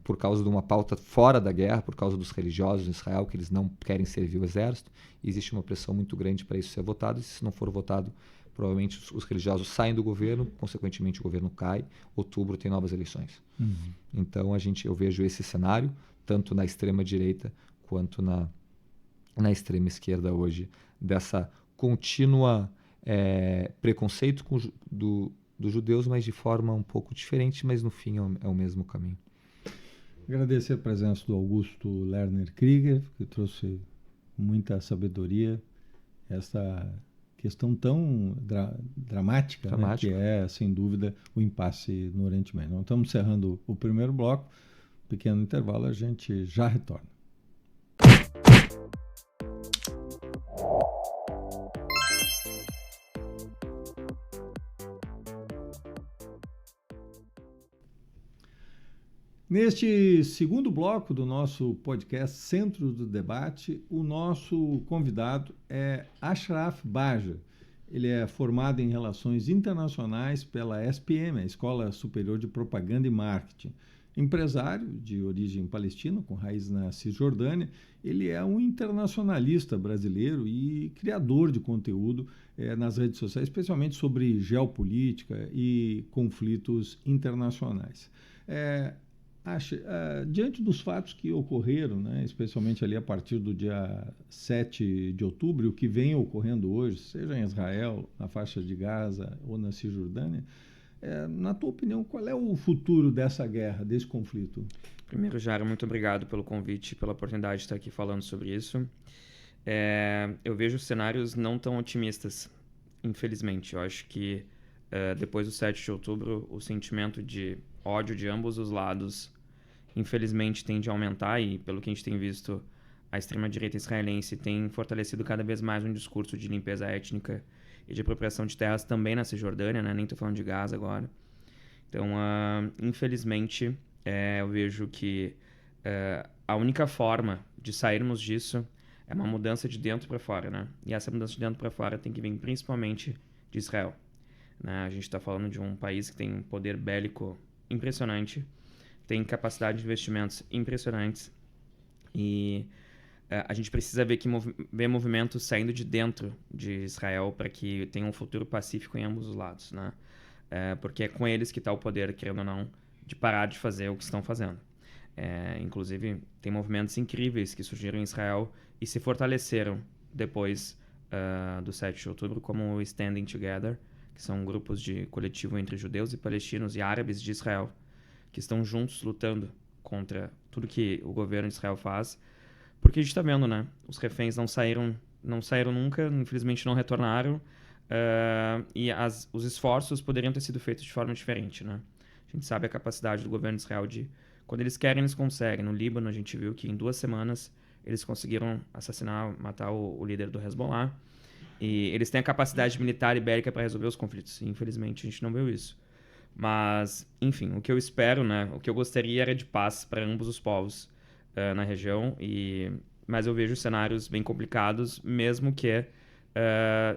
por causa de uma pauta fora da guerra, por causa dos religiosos em Israel, que eles não querem servir o exército. Existe uma pressão muito grande para isso ser votado, e se não for votado, provavelmente os religiosos saem do governo, consequentemente o governo cai, outubro tem novas eleições. Então eu vejo esse cenário, tanto na extrema-direita quanto na extrema-esquerda hoje, dessa contínua preconceito dos judeus, mas de forma um pouco diferente, mas no fim é o mesmo caminho. Agradecer a presença do Augusto Lerner Krieger, que trouxe muita sabedoria essa questão tão dramática, né, que é, sem dúvida, o impasse no Oriente Médio. Nós estamos encerrando o primeiro bloco, pequeno intervalo, a gente já retorna. Neste segundo bloco do nosso podcast Centro do Debate, o nosso convidado é Ashraf Baja. Ele é formado em Relações Internacionais pela SPM, a Escola Superior de Propaganda e Marketing. Empresário de origem palestina, com raiz na Cisjordânia, ele é um internacionalista brasileiro e criador de conteúdo nas redes sociais, especialmente sobre geopolítica e conflitos internacionais. Diante dos fatos que ocorreram, né, especialmente ali a partir do dia 7 de outubro, o que vem ocorrendo hoje, seja em Israel, na faixa de Gaza ou na Cisjordânia, na tua opinião, qual é o futuro dessa guerra, desse conflito? Primeiro, Jara, muito obrigado pelo convite, pela oportunidade de estar aqui falando sobre isso. Eu vejo cenários não tão otimistas, infelizmente. Eu acho que depois do 7 de outubro, o sentimento de ódio de ambos os lados, infelizmente, tende a aumentar e, pelo que a gente tem visto, a extrema-direita israelense tem fortalecido cada vez mais um discurso de limpeza étnica e de apropriação de terras também na Cisjordânia, né? Nem estou falando de Gaza agora. Então, infelizmente, eu vejo que a única forma de sairmos disso é uma mudança de dentro para fora, né? E essa mudança de dentro para fora tem que vir principalmente de Israel, né? A gente está falando de um país que tem um poder bélico impressionante, tem capacidade de investimentos impressionantes e a gente precisa ver movimentos saindo de dentro de Israel para que tenha um futuro pacífico em ambos os lados, né? Porque é com eles que está o poder, querendo ou não, de parar de fazer o que estão fazendo. Inclusive, tem movimentos incríveis que surgiram em Israel e se fortaleceram depois do 7 de outubro, como o Standing Together, que são grupos de coletivo entre judeus e palestinos e árabes de Israel, que estão juntos lutando contra tudo que o governo de Israel faz. Porque a gente está vendo, né? Os reféns não saíram nunca, infelizmente não retornaram, e os esforços poderiam ter sido feitos de forma diferente, né? A gente sabe a capacidade do governo de Israel de, quando eles querem, eles conseguem. No Líbano, a gente viu que em 2 semanas eles conseguiram matar o líder do Hezbollah, e eles têm a capacidade militar e bélica para resolver os conflitos. E, infelizmente, a gente não viu isso. Mas, enfim, o que eu espero, né? O que eu gostaria era de paz para ambos os povos na região, mas eu vejo cenários bem complicados, mesmo que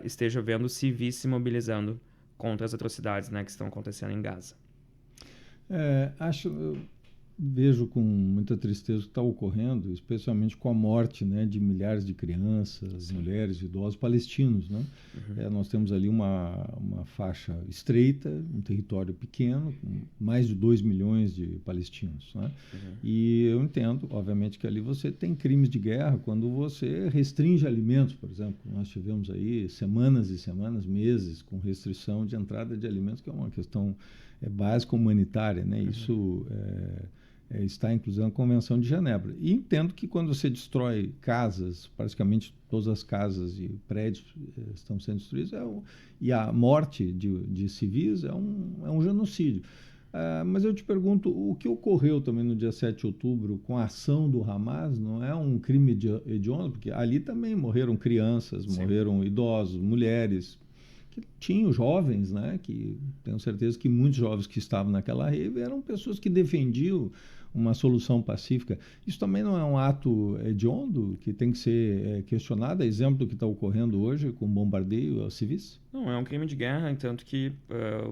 esteja vendo civis se mobilizando contra as atrocidades, né, que estão acontecendo em Gaza. Eu vejo com muita tristeza o que está ocorrendo, especialmente com a morte, né, de milhares de crianças, sim, mulheres, idosos palestinos, né? Uhum. Nós temos ali uma faixa estreita, um território pequeno, com mais de 2 milhões de palestinos, né? Uhum. E eu entendo, obviamente, que ali você tem crimes de guerra quando você restringe alimentos, por exemplo. Nós tivemos aí semanas e semanas, meses, com restrição de entrada de alimentos, que é uma questão básica humanitária, né? Uhum. Isso está inclusive na Convenção de Genebra. E entendo que quando você destrói casas, praticamente todas as casas e prédios estão sendo destruídos, e a morte de civis é um genocídio. Mas eu te pergunto, o que ocorreu também no dia 7 de outubro com a ação do Hamas não é um crime hediondo? Porque ali também morreram crianças, sim, morreram idosos, mulheres, que tinham jovens, né? Que tenho certeza que muitos jovens que estavam naquela rave eram pessoas que defendiam uma solução pacífica. Isso também não é um ato hediondo que tem que ser questionado, exemplo do que está ocorrendo hoje com bombardeio aos civis? Não, é um crime de guerra, tanto que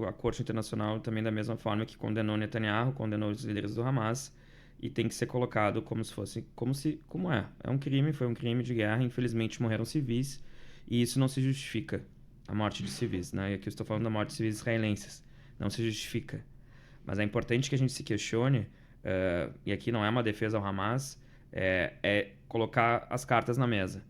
a Corte Internacional também, da mesma forma que condenou Netanyahu, condenou os líderes do Hamas, e tem que ser colocado como se fosse, como é. É um crime, foi um crime de guerra, infelizmente morreram civis, e isso não se justifica, a morte de civis, né? E aqui eu estou falando da morte de civis israelenses, não se justifica. Mas é importante que a gente se questione, e aqui não é uma defesa ao Hamas, é colocar as cartas na mesa.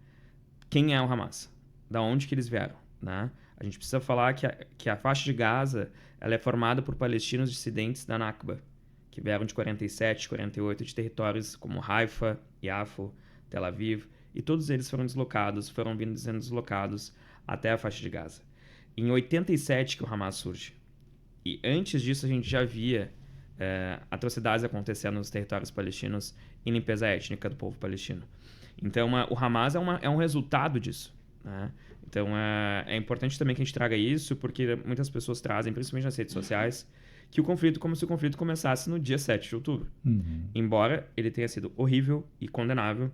Quem é o Hamas? Da onde que eles vieram? Né? A gente precisa falar que a faixa de Gaza ela é formada por palestinos dissidentes da Nakba, que vieram de 47, 48 de territórios como Haifa, Yafo, Tel Aviv, e todos eles foram vindo sendo deslocados até a faixa de Gaza. Em 87 que o Hamas surge. E antes disso a gente já via atrocidades acontecendo nos territórios palestinos e limpeza étnica do povo palestino. Então o Hamas é um resultado disso, né? Então é importante também que a gente traga isso, porque muitas pessoas trazem, principalmente nas redes sociais, que o conflito como se o conflito começasse no dia 7 de outubro. Uhum. Embora ele tenha sido horrível e condenável,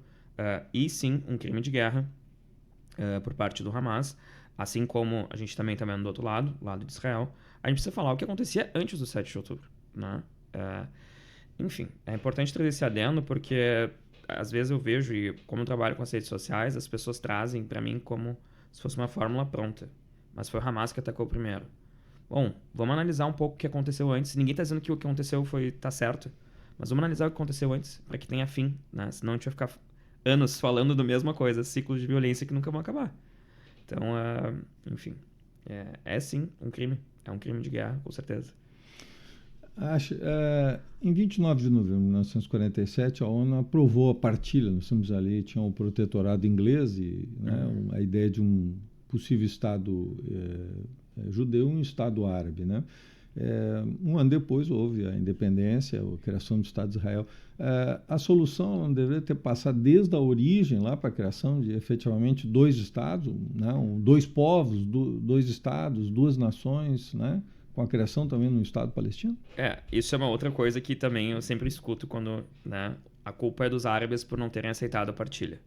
e sim um crime de guerra por parte do Hamas, assim como a gente também está vendo do outro lado, lado de Israel, a gente precisa falar o que acontecia antes do 7 de outubro, né? Enfim, é importante trazer esse adendo porque às vezes eu vejo, e como eu trabalho com as redes sociais, as pessoas trazem para mim como se fosse uma fórmula pronta. Mas foi o Hamas que atacou primeiro. Bom, vamos analisar um pouco o que aconteceu antes. Ninguém está dizendo que o que aconteceu tá certo, mas vamos analisar o que aconteceu antes para que tenha fim, né? Senão a gente vai ficar anos falando da mesma coisa, ciclos de violência que nunca vão acabar. Então, enfim, é sim um crime. É um crime de guerra, com certeza. Em 29 de novembro de 1947, a ONU aprovou a partilha. Nós estamos ali, tinha o protetorado inglês e a ideia de um possível Estado judeu e um Estado árabe, né? Um ano depois houve a independência, a criação do Estado de Israel. A solução não deveria ter passado desde a origem lá para a criação de efetivamente dois Estados, né? Dois povos, dois Estados, duas nações, né? Com a criação também no Estado palestino? Isso é uma outra coisa que também eu sempre escuto quando, né, a culpa é dos árabes por não terem aceitado a partilha.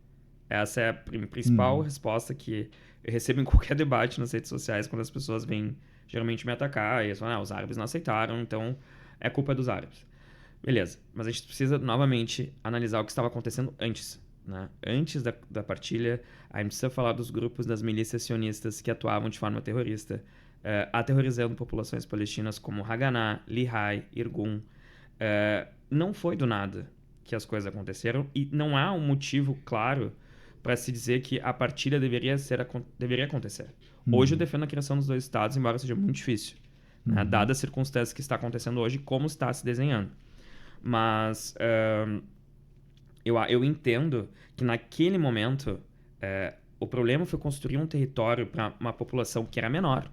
Essa é a principal resposta que eu recebo em qualquer debate nas redes sociais, quando as pessoas vêm geralmente me atacar, e eles falam, os árabes não aceitaram, então é culpa dos árabes. Beleza, mas a gente precisa novamente analisar o que estava acontecendo antes, né? Antes da partilha, a gente precisa falar dos grupos das milícias sionistas que atuavam de forma terrorista, aterrorizando populações palestinas como Haganah, Lehi, Irgun. Não foi do nada que as coisas aconteceram e não há um motivo claro para se dizer que a partilha deveria acontecer. Hoje eu defendo a criação dos dois estados, embora seja muito difícil, né? Dadas as circunstâncias que está acontecendo hoje, como está se desenhando. Mas eu entendo que naquele momento o problema foi construir um território para uma população que era menor,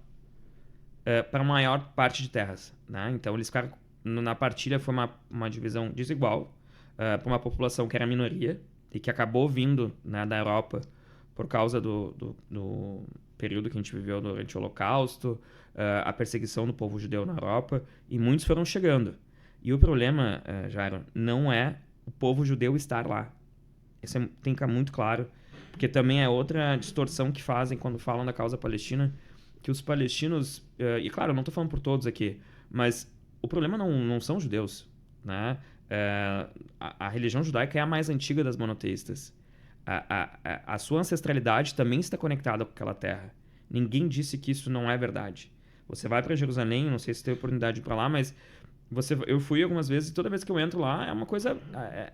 para a maior parte de terras, né? Então eles ficaram, na partilha foi uma divisão desigual para uma população que era minoria e que acabou vindo, né, da Europa por causa do período que a gente viveu durante o Holocausto, a perseguição do povo judeu na Europa, e muitos foram chegando. E o problema, Jairo, não é o povo judeu estar lá. Isso tem que ficar muito claro, porque também é outra distorção que fazem quando falam da causa palestina, que os palestinos, e claro, eu não estou falando por todos aqui, mas o problema não são os judeus, né? A religião judaica é a mais antiga das monoteístas. A sua ancestralidade também está conectada com aquela terra. Ninguém disse que isso não é verdade. Você vai para Jerusalém, não sei se teve oportunidade de ir para lá, mas eu fui algumas vezes e toda vez que eu entro lá é uma coisa...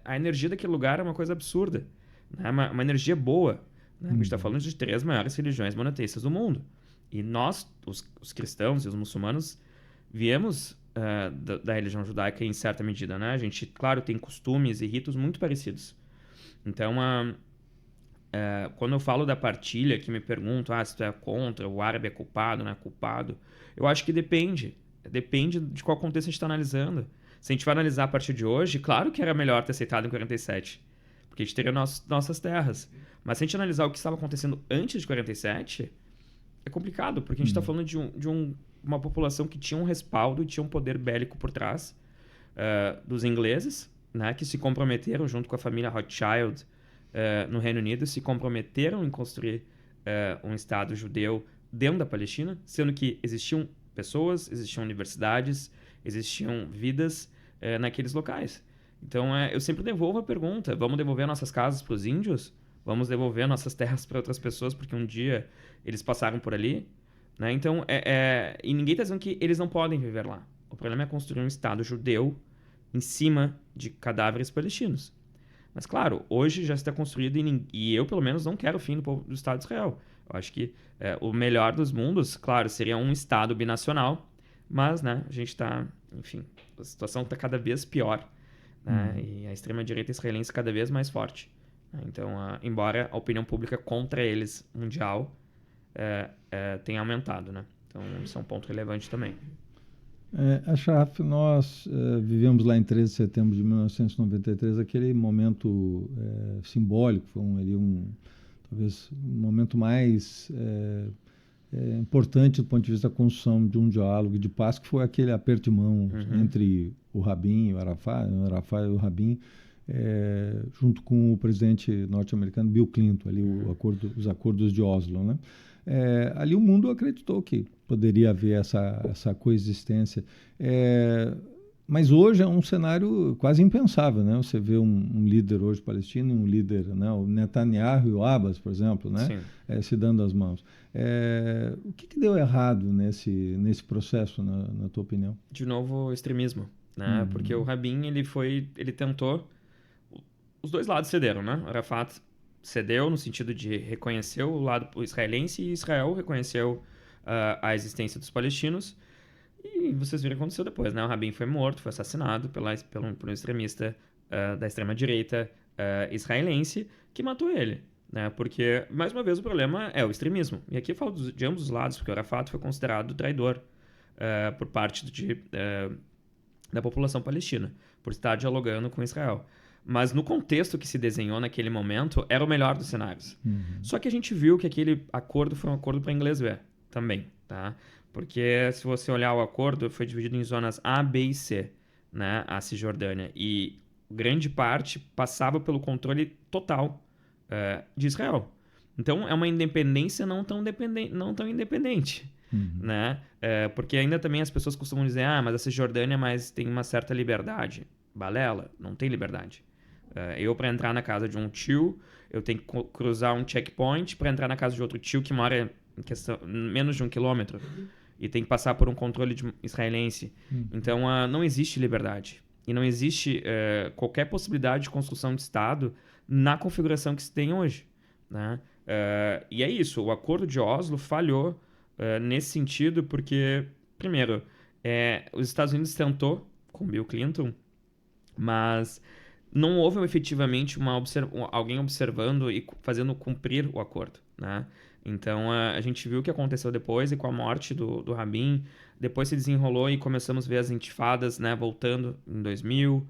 A energia daquele lugar é uma coisa absurda, né? Uma energia boa, né? A gente está falando de 3 maiores religiões monoteístas do mundo. E nós, os cristãos e os muçulmanos, viemos da religião judaica em certa medida, né? A gente, claro, tem costumes e ritos muito parecidos. Então, quando eu falo da partilha, que me perguntam se tu é contra, o árabe é culpado, não é culpado, eu acho que depende. Depende de qual contexto a gente está analisando. Se a gente vai analisar a partir de hoje, claro que era melhor ter aceitado em 47, porque a gente teria nossas terras. Mas se a gente analisar o que estava acontecendo antes de 47, é complicado, porque a gente está falando de uma população que tinha um respaldo e tinha um poder bélico por trás dos ingleses, né, que se comprometeram junto com a família Rothschild no Reino Unido, se comprometeram em construir um Estado judeu dentro da Palestina, sendo que existiam pessoas, existiam universidades, existiam vidas naqueles locais. Então, eu sempre devolvo a pergunta, vamos devolver nossas casas para os índios? Vamos devolver nossas terras para outras pessoas porque um dia eles passaram por ali? Né? Então, e ninguém está dizendo que eles não podem viver lá. O problema é construir um Estado judeu em cima de cadáveres palestinos. Mas, claro, hoje já está construído e eu, pelo menos, não quero o fim do Estado de Israel. Eu acho que o melhor dos mundos, claro, seria um Estado binacional, mas, né, a gente está, enfim, a situação está cada vez pior, né, e a extrema-direita israelense cada vez mais forte. Então, embora a opinião pública contra eles, mundial, tenha aumentado, né? Então, isso é um ponto relevante também. Ashraf, nós vivemos lá em 13 de setembro de 1993, aquele momento simbólico, foi talvez um momento mais importante do ponto de vista da construção de um diálogo de paz, que foi aquele aperto de mão entre o Rabin e o Arafat e o Rabin, junto com o presidente norte-americano Bill Clinton, ali os acordos de Oslo, né? Ali o mundo acreditou que poderia haver essa coexistência. Mas hoje é um cenário quase impensável, né? Você vê um líder hoje palestino e um líder, né? O Netanyahu e o Abbas, por exemplo, né? Se dando as mãos. O que deu errado nesse processo, na tua opinião? De novo, o extremismo, né? Porque o Rabin, ele tentou... Os dois lados cederam, né? O Arafat cedeu no sentido de reconhecer o lado israelense e Israel reconheceu a existência dos palestinos. E vocês viram o que aconteceu depois, né? O Rabin foi morto, foi assassinado por um extremista da extrema-direita israelense que matou ele, né? Porque, mais uma vez, o problema é o extremismo. E aqui eu falo de ambos os lados, porque o Arafat foi considerado traidor por parte da população palestina, por estar dialogando com Israel. Mas no contexto que se desenhou naquele momento, era o melhor dos cenários. Só que a gente viu que aquele acordo foi um acordo para inglês ver também, tá? Porque se você olhar o acordo, foi dividido em zonas A, B e C, né? A Cisjordânia. E grande parte passava pelo controle total de Israel. Então, é uma independência não tão independente, né? Porque ainda também as pessoas costumam dizer, mas a Cisjordânia tem uma certa liberdade. Balela, não tem liberdade. Eu, para entrar na casa de um tio, eu tenho que cruzar um checkpoint para entrar na casa de outro tio que mora menos de 1 quilômetro e tem que passar por um controle israelense. Então, não existe liberdade. E não existe qualquer possibilidade de construção de Estado na configuração que se tem hoje, né? E é isso, o Acordo de Oslo falhou nesse sentido porque, primeiro, os Estados Unidos tentou com Bill Clinton, mas não houve efetivamente alguém observando e fazendo cumprir o acordo, né? Então, a gente viu o que aconteceu depois e com a morte do Rabin, depois se desenrolou e começamos a ver as intifadas, né, voltando em 2000,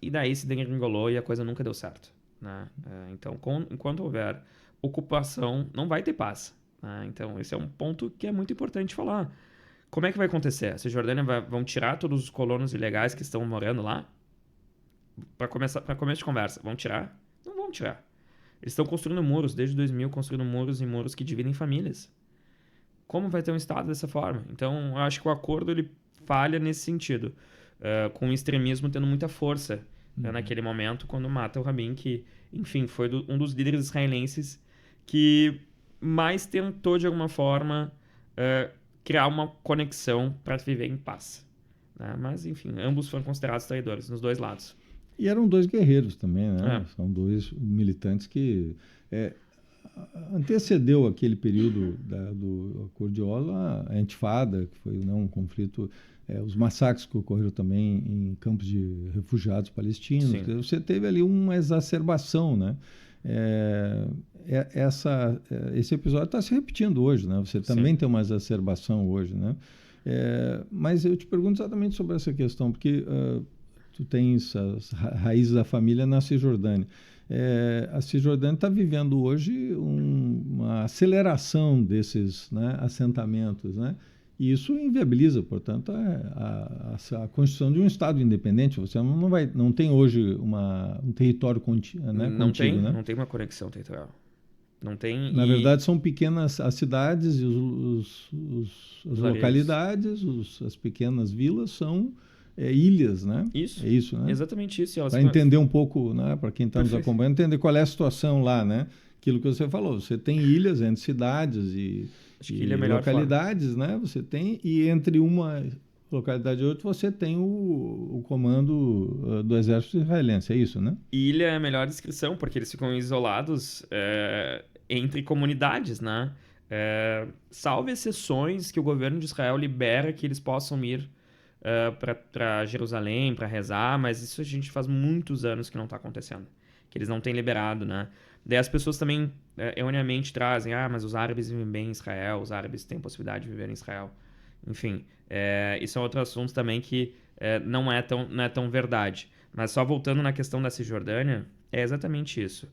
e daí se degringolou e a coisa nunca deu certo, né? Então, enquanto houver ocupação, não vai ter paz, né? Então, esse é um ponto que é muito importante falar. Como é que vai acontecer? A Cisjordânia vão tirar todos os colonos ilegais que estão morando lá? Para começo de conversa, vão tirar? Não vão tirar. Eles estão construindo muros, desde 2000, construindo muros e muros que dividem famílias. Como vai ter um Estado dessa forma? Então, eu acho que o acordo ele falha nesse sentido, com o extremismo tendo muita força naquele momento, quando mata o Rabin, que, enfim, foi um dos líderes israelenses que mais tentou, de alguma forma, criar uma conexão para viver em paz, né? Mas, enfim, ambos foram considerados traidores, nos dois lados. E eram dois guerreiros também, né? São dois militantes que antecedeu aquele período do Acordo de Oslo, a Intifada, que foi um conflito, os massacres que ocorreram também em campos de refugiados palestinos. Você teve ali uma exacerbação, né? Esse episódio está se repetindo hoje, né? Você também tem uma exacerbação hoje, né? Mas eu te pergunto exatamente sobre essa questão, porque tu tens as raízes da família na Cisjordânia. A Cisjordânia está vivendo hoje uma aceleração desses, né, assentamentos, né? E isso inviabiliza, portanto, a construção de um Estado independente. Você não tem hoje um território contigo, né? Não tem uma conexão territorial. Não tem. Na verdade, são pequenas as cidades e as localidades, as pequenas vilas são ilhas, né? Isso. É isso, né? Exatamente isso. Para entender um pouco, né, para quem está nos acompanhando, entender qual é a situação lá, né? Aquilo que você falou, você tem ilhas entre cidades e localidades, né? Você tem, e entre uma localidade 8, você tem o comando do exército israelense, é isso, né? Ilha é a melhor descrição, porque eles ficam isolados entre comunidades, né? Salvo exceções que o governo de Israel libera que eles possam ir para Jerusalém, para rezar, mas isso a gente faz muitos anos que não está acontecendo, que eles não têm liberado, né? Daí as pessoas também erroneamente trazem, mas os árabes vivem bem em Israel, os árabes têm possibilidade de viver em Israel. Enfim, isso é outro assunto também que não é tão verdade. Mas só voltando na questão da Cisjordânia, é exatamente isso.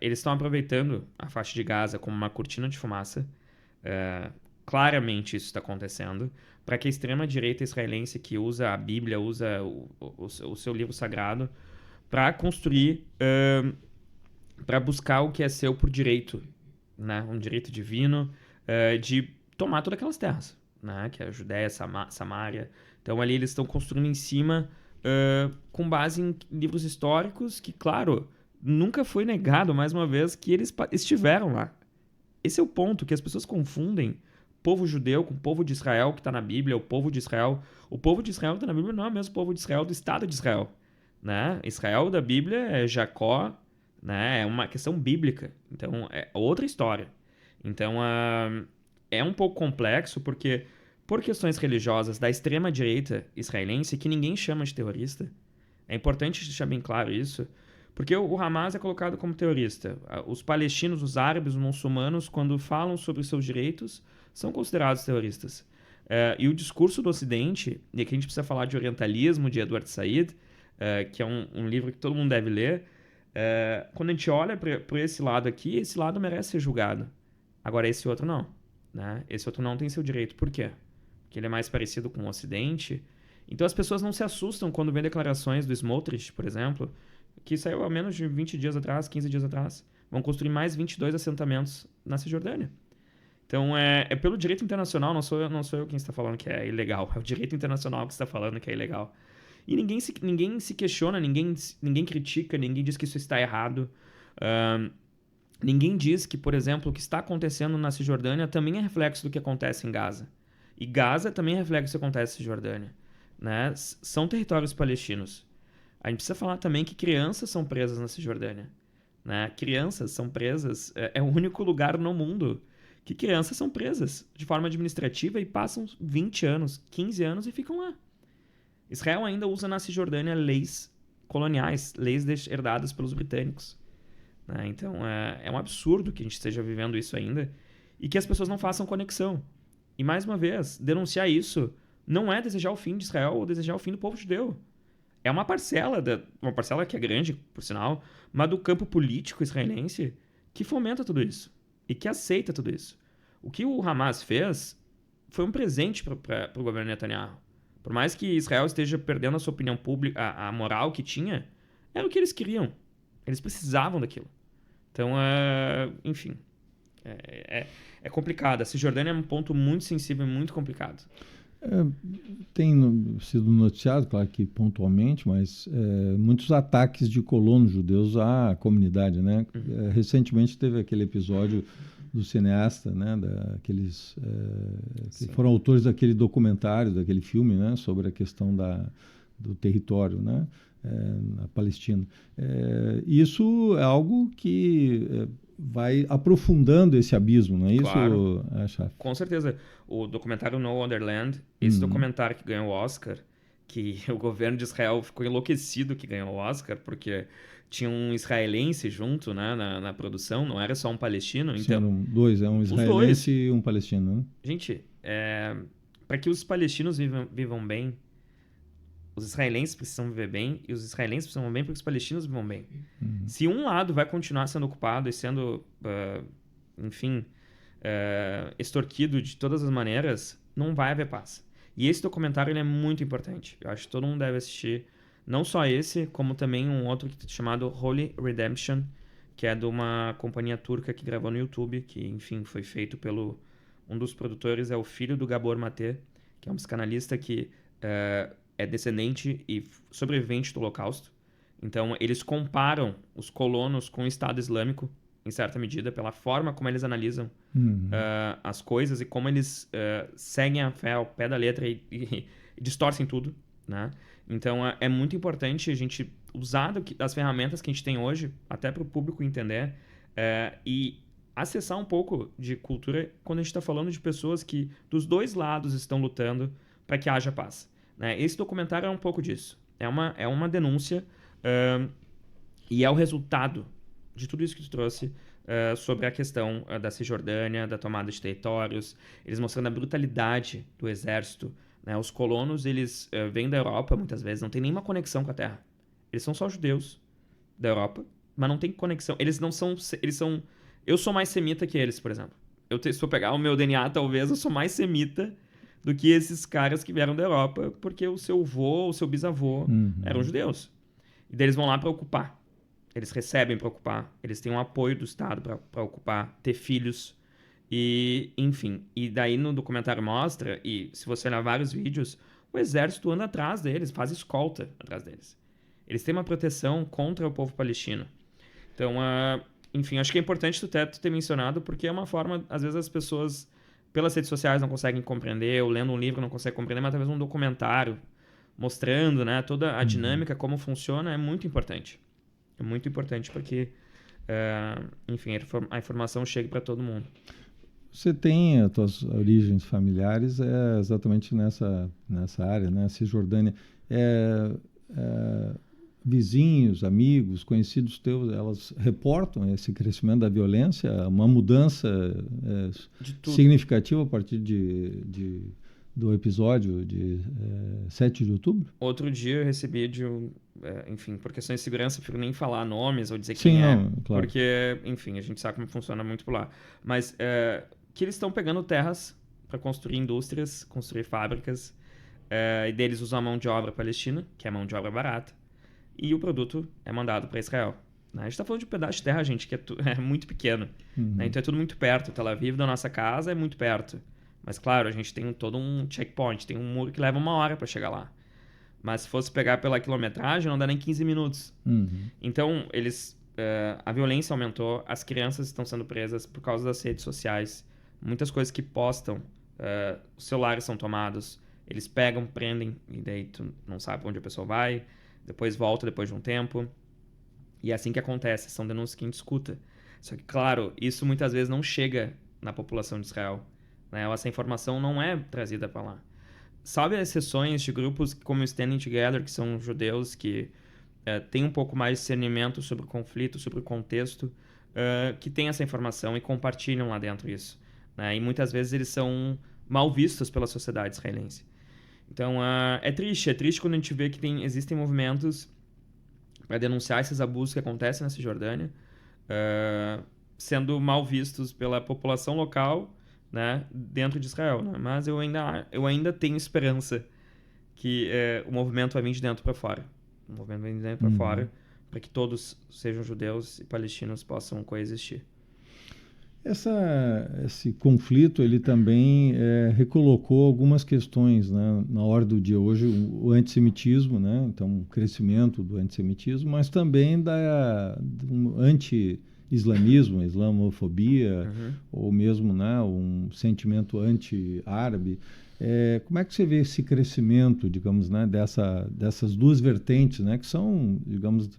Eles estão aproveitando a faixa de Gaza como uma cortina de fumaça. Claramente isso está acontecendo, para que a extrema-direita israelense que usa a Bíblia, usa o seu livro sagrado, para construir, para buscar o que é seu por direito, né? Um direito divino de tomar todas aquelas terras, né? Que é a Judéia, Samária. Então ali eles estão construindo em cima com base em livros históricos que, claro, nunca foi negado, mais uma vez, que eles estiveram lá. Esse é o ponto, que as pessoas confundem povo judeu com o povo de Israel que está na Bíblia, o povo de Israel. O povo de Israel que está na Bíblia não é o mesmo povo de Israel do Estado de Israel. Né? Israel da Bíblia é Jacó, né? É uma questão bíblica. Então, é outra história. Então, é um pouco complexo, porque por questões religiosas da extrema-direita israelense, que ninguém chama de terrorista, é importante deixar bem claro isso, porque o Hamas é colocado como terrorista. Os palestinos, os árabes, os muçulmanos, quando falam sobre os seus direitos, são considerados terroristas. E o discurso do Ocidente, e aqui a gente precisa falar de Orientalismo, de Edward Said, que é um livro que todo mundo deve ler, quando a gente olha para esse lado aqui, esse lado merece ser julgado. Agora, esse outro não. Né? Esse outro não tem seu direito. Por quê? Porque ele é mais parecido com o Ocidente. Então as pessoas não se assustam quando vêem declarações do Smotrich, por exemplo, que saiu há menos de 20 dias atrás, 15 dias atrás. Vão construir mais 22 assentamentos na Cisjordânia. Então, é pelo direito internacional, não sou eu quem está falando que é ilegal. É o direito internacional que está falando que é ilegal. E ninguém se questiona, ninguém critica, ninguém diz que isso está errado. Ninguém diz que, por exemplo, o que está acontecendo na Cisjordânia também é reflexo do que acontece em Gaza. E Gaza também é reflexo do que acontece na Cisjordânia. Né? São territórios palestinos. A gente precisa falar também que crianças são presas na Cisjordânia. Né? Crianças são presas, é o único lugar no mundo que crianças são presas de forma administrativa e passam 20 anos, 15 anos e ficam lá. Israel ainda usa na Cisjordânia leis coloniais, leis herdadas pelos britânicos. Né? Então, é um absurdo que a gente esteja vivendo isso ainda e que as pessoas não façam conexão. E, mais uma vez, denunciar isso não é desejar o fim de Israel ou desejar o fim do povo judeu. É uma parcela que é grande, por sinal, mas do campo político israelense que fomenta tudo isso e que aceita tudo isso. O que o Hamas fez foi um presente para o governo Netanyahu. Por mais que Israel esteja perdendo a sua opinião pública, a moral que tinha, era o que eles queriam. Eles precisavam daquilo. Então, enfim, é complicado. A Cisjordânia é um ponto muito sensível e muito complicado. Tem sido noticiado, claro que pontualmente, mas muitos ataques de colonos judeus à comunidade, né? Recentemente teve aquele episódio do cineasta, né? Daqueles que foram autores daquele documentário, daquele filme, né? Sobre a questão do território, né? Na Palestina. Isso é algo que vai aprofundando esse abismo, não é isso, claro. Chaf? Com certeza. O documentário No Wonderland, esse documentário que ganhou o Oscar, que o governo de Israel ficou enlouquecido que ganhou o Oscar, porque tinha um israelense junto, né, na produção, não era só um palestino. Sim, então, eram dois, um israelense e um palestino. Né? Gente, para que os palestinos vivam bem, os israelenses precisam viver bem, e os israelenses precisam viver bem para que os palestinos vivam bem. Se um lado vai continuar sendo ocupado e sendo, extorquido de todas as maneiras, não vai haver paz. E esse documentário ele é muito importante. Eu acho que todo mundo deve assistir. Não só esse, como também um outro chamado Holy Redemption, que é de uma companhia turca que gravou no YouTube, que, enfim, foi feito pelo... Um dos produtores é o filho do Gabor Mate, que é um psicanalista que é descendente e sobrevivente do Holocausto. Então, eles comparam os colonos com o Estado Islâmico em certa medida, pela forma como eles analisam as coisas e como eles seguem a fé ao pé da letra e distorcem tudo, né? Então, é muito importante a gente usar das ferramentas que a gente tem hoje, até para o público entender, e acessar um pouco de cultura quando a gente está falando de pessoas que dos dois lados estão lutando para que haja paz, né? Esse documentário é um pouco disso. É uma denúncia e é o resultado de tudo isso que tu trouxe sobre a questão da Cisjordânia, da tomada de territórios, eles mostrando a brutalidade do exército, né? Os colonos, eles vêm da Europa, muitas vezes, não tem nenhuma conexão com a terra. Eles são só judeus da Europa, mas não tem conexão. Eles não são... Eles são... Eu sou mais semita que eles, por exemplo. Se eu pegar o meu DNA, talvez, eu sou mais semita do que esses caras que vieram da Europa, porque o seu avô, o seu bisavô eram judeus. E daí eles vão lá para ocupar. Eles recebem para ocupar. Eles têm um apoio do Estado para ocupar, ter filhos. E, enfim. E daí no documentário mostra, e se você olhar vários vídeos, o exército anda atrás deles, faz escolta atrás deles. Eles têm uma proteção contra o povo palestino. Então, enfim, acho que é importante tu ter mencionado, porque é uma forma, às vezes as pessoas, pelas redes sociais, não conseguem compreender, ou lendo um livro não conseguem compreender, mas talvez um documentário mostrando, né, toda a dinâmica, como funciona, é muito importante. É muito importante para que, enfim, a informação chegue para todo mundo. Você tem as tuas origens familiares exatamente nessa área, né? Cisjordânia. Vizinhos, amigos, conhecidos teus, elas reportam esse crescimento da violência, uma mudança significativa a partir do episódio de 7 de outubro? Outro dia eu recebi enfim, por questões de segurança, eu prefiro nem falar nomes ou dizer quem é, claro. Porque, enfim, a gente sabe como funciona muito por lá. Mas que eles estão pegando terras para construir indústrias, construir fábricas, e deles usam a mão de obra palestina, que é mão de obra barata, e o produto é mandado para Israel. Né? A gente está falando de um pedaço de terra, gente, que é muito pequeno. Né? Então é tudo muito perto. Tel Aviv da nossa casa é muito perto. Mas, claro, a gente tem todo um checkpoint, tem um muro que leva 1 hora para chegar lá. Mas se fosse pegar pela quilometragem, não dá nem 15 minutos. Então, a violência aumentou, as crianças estão sendo presas por causa das redes sociais. Muitas coisas que postam, os celulares são tomados, eles pegam, prendem, e daí tu não sabe onde a pessoa vai, depois volta depois de um tempo. E é assim que acontece, são denúncias que a gente escuta. Só que, claro, isso muitas vezes não chega na população de Israel. Né? Essa informação não é trazida para lá. Sabe as exceções de grupos como o Standing Together, que são judeus que têm um pouco mais de discernimento sobre o conflito, sobre o contexto, que têm essa informação e compartilham lá dentro isso. Né? E muitas vezes eles são mal vistos pela sociedade israelense. Então, é triste quando a gente vê que existem movimentos para denunciar esses abusos que acontecem na Cisjordânia, sendo mal vistos pela população local, né, dentro de Israel. Né? Mas eu ainda tenho esperança que o movimento vai vir de dentro para fora. O movimento vai vir de dentro para fora, para que todos sejam judeus e palestinos possam coexistir. Esse conflito ele também recolocou algumas questões, né, na ordem do dia hoje, o antissemitismo, né, então o crescimento do antissemitismo, mas também do anti-islamismo, islamofobia, ou mesmo, né, um sentimento anti-árabe. Como é que você vê esse crescimento, digamos, né, dessas duas vertentes, né, que são, digamos,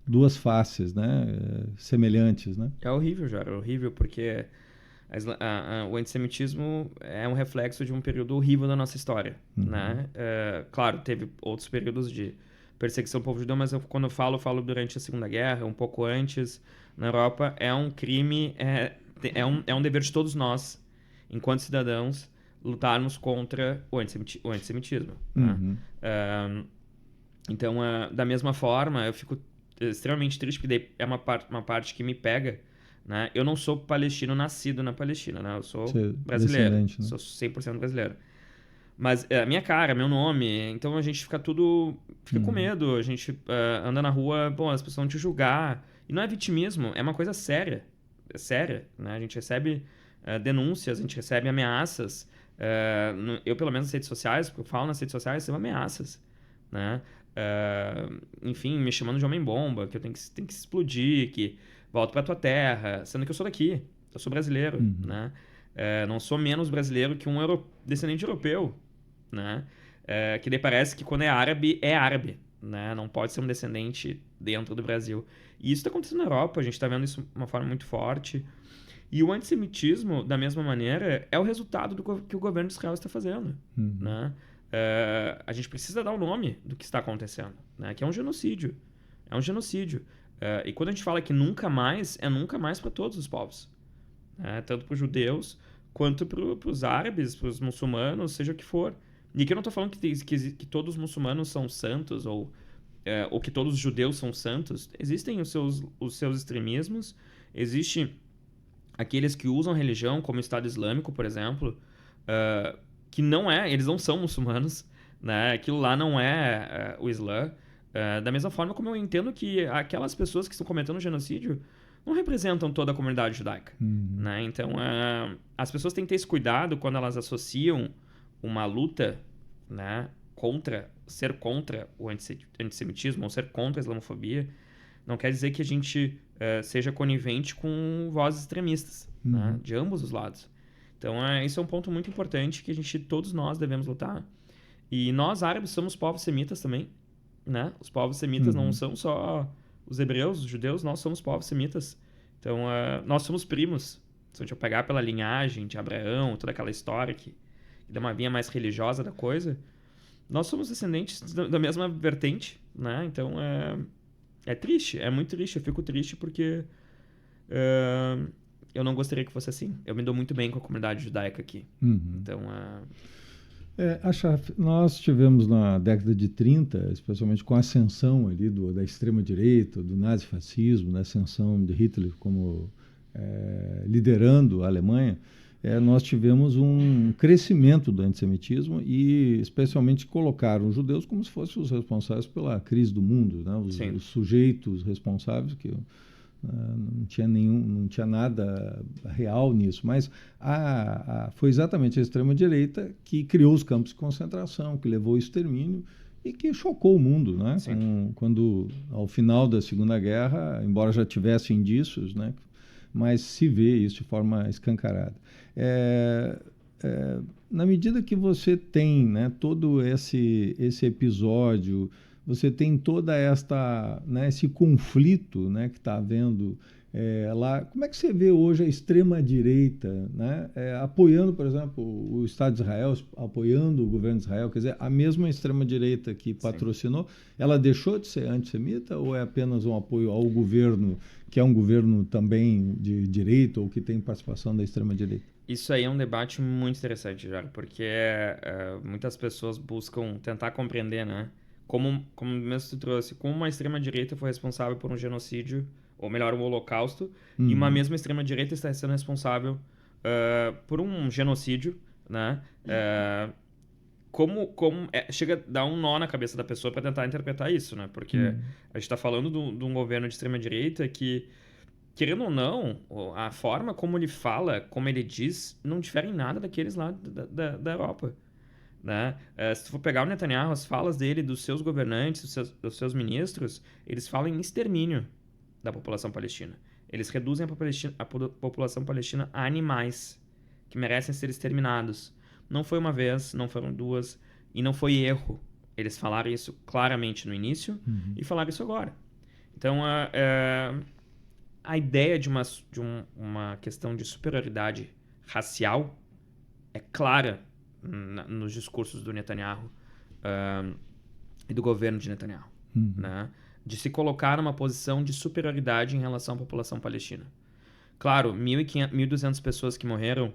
duas faces, né, semelhantes, né? É horrível, Jara, é horrível, porque o antissemitismo é um reflexo de um período horrível da nossa história, né? Claro, teve outros períodos de perseguição ao povo judeu, mas quando eu falo durante a Segunda Guerra, um pouco antes, na Europa, é um crime, é um dever de todos nós, enquanto cidadãos, lutarmos contra o antissemitismo. Né? Então, da mesma forma, eu fico extremamente triste, porque daí é uma parte que me pega, né? Eu não sou palestino nascido na Palestina, né? Eu sou brasileiro, né? Sou 100% brasileiro. Mas a minha cara, meu nome, então a gente fica com medo, a gente anda na rua, bom, as pessoas vão te julgar. E não é vitimismo, é uma coisa séria. É séria, né? A gente recebe denúncias, a gente recebe ameaças. Eu, pelo menos nas redes sociais, porque eu falo nas redes sociais, recebo ameaças, né? Enfim, me chamando de homem-bomba, que eu tenho que explodir, que volta para tua terra, sendo que eu sou daqui, eu sou brasileiro, né? Não sou menos brasileiro que um descendente europeu, né? Que daí parece que quando é árabe, né? Não pode ser um descendente dentro do Brasil. E isso está acontecendo na Europa, a gente está vendo isso de uma forma muito forte. E o antissemitismo, da mesma maneira, é o resultado do que o governo de Israel está fazendo, né? A gente precisa dar o nome do que está acontecendo, né? Que é um genocídio. É um genocídio. E quando a gente fala que nunca mais, é nunca mais para todos os povos, né? Tanto para os judeus, quanto para os árabes, para os muçulmanos, seja o que for. E aqui eu não estou falando que todos os muçulmanos são santos, ou que todos os judeus são santos. Existem os seus extremismos, existem aqueles que usam religião, como o Estado Islâmico, por exemplo, que eles não são muçulmanos, né? Aquilo lá não é o Islã. Da mesma forma como eu entendo que aquelas pessoas que estão cometendo genocídio não representam toda a comunidade judaica, né? Então, as pessoas têm que ter esse cuidado quando elas associam uma luta, né, contra o antissemitismo ou ser contra a islamofobia. Não quer dizer que a gente seja conivente com vozes extremistas, né, de ambos os lados. Então, isso é um ponto muito importante que todos nós devemos lutar. E nós, árabes, somos povos semitas também, né? Os povos semitas não são só os hebreus, os judeus, nós somos povos semitas. Então, nós somos primos. Se a gente pegar pela linhagem de Abraão, toda aquela história que dá uma linha mais religiosa da coisa, nós somos descendentes da mesma vertente, né? Então, é triste, é muito triste. Eu fico triste porque eu não gostaria que fosse assim. Eu me dou muito bem com a comunidade judaica aqui. Então, nós tivemos na década de 30, especialmente com a ascensão ali da extrema-direita, do nazifascismo, da ascensão de Hitler como liderando a Alemanha, nós tivemos um crescimento do antissemitismo e especialmente colocaram os judeus como se fossem os responsáveis pela crise do mundo, né? Os sujeitos responsáveis, que não tinha nada real nisso, mas foi exatamente a extrema-direita que criou os campos de concentração, que levou ao extermínio e que chocou o mundo, né? Quando, ao final da Segunda Guerra, embora já tivesse indícios, né? Mas se vê isso de forma escancarada. Na medida que você tem, né, todo esse episódio, você tem toda né, esse conflito, né, que está havendo lá. Como é que você vê hoje a extrema-direita, né, apoiando, por exemplo, o Estado de Israel, apoiando o governo de Israel? Quer dizer, a mesma extrema-direita que patrocinou, ela deixou de ser antissemita ou é apenas um apoio ao governo, que é um governo também de direita ou que tem participação da extrema-direita? Isso aí é um debate muito interessante, Jairo, porque muitas pessoas buscam tentar compreender, né? Como mesmo tu trouxe, como uma extrema-direita foi responsável por um genocídio, ou melhor, um holocausto, e uma mesma extrema-direita está sendo responsável por um genocídio, né? Chega a dar um nó na cabeça da pessoa para tentar interpretar isso, né? Porque a gente está falando de um governo de extrema-direita que, querendo ou não, a forma como ele fala, como ele diz, não difere em nada daqueles lá da Europa, né? Se tu for pegar o Netanyahu, as falas dele, dos seus governantes, dos seus ministros, eles falam em extermínio da população palestina. Eles reduzem a população palestina a animais que merecem ser exterminados. Não foi uma vez, não foram duas, e não foi erro. Eles falaram isso claramente no início e falaram isso agora. Então, a ideia de uma questão de superioridade racial é clara nos discursos do Netanyahu e do governo de Netanyahu, né? De se colocar numa posição de superioridade em relação à população palestina. Claro, 1.200 pessoas que morreram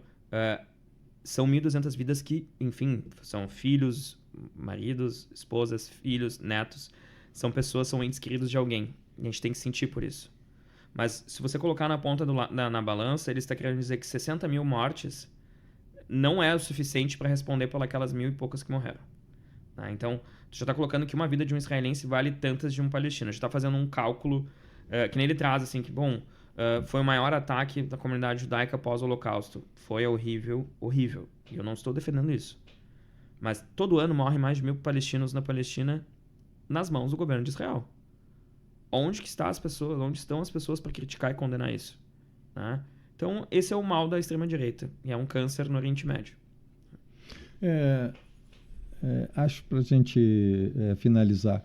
são 1.200 vidas que, enfim, são filhos, maridos, esposas, filhos, netos, são entes queridos de alguém, e a gente tem que sentir por isso. Mas se você colocar na ponta na balança, ele está querendo dizer que 60 mil mortes não é o suficiente para responder por aquelas 1.000 e poucas que morreram. Tá? Então, tu já está colocando que uma vida de um israelense vale tantas de um palestino. Já está fazendo um cálculo que nem ele traz, assim, que, foi o maior ataque da comunidade judaica após o Holocausto. Foi horrível, horrível. E eu não estou defendendo isso. Mas todo ano morrem mais de 1.000 palestinos na Palestina nas mãos do governo de Israel. onde que está as pessoas, onde estão as pessoas para criticar e condenar isso, né? Então, esse é o mal da extrema-direita, e é um câncer no Oriente Médio. Acho, para a gente finalizar,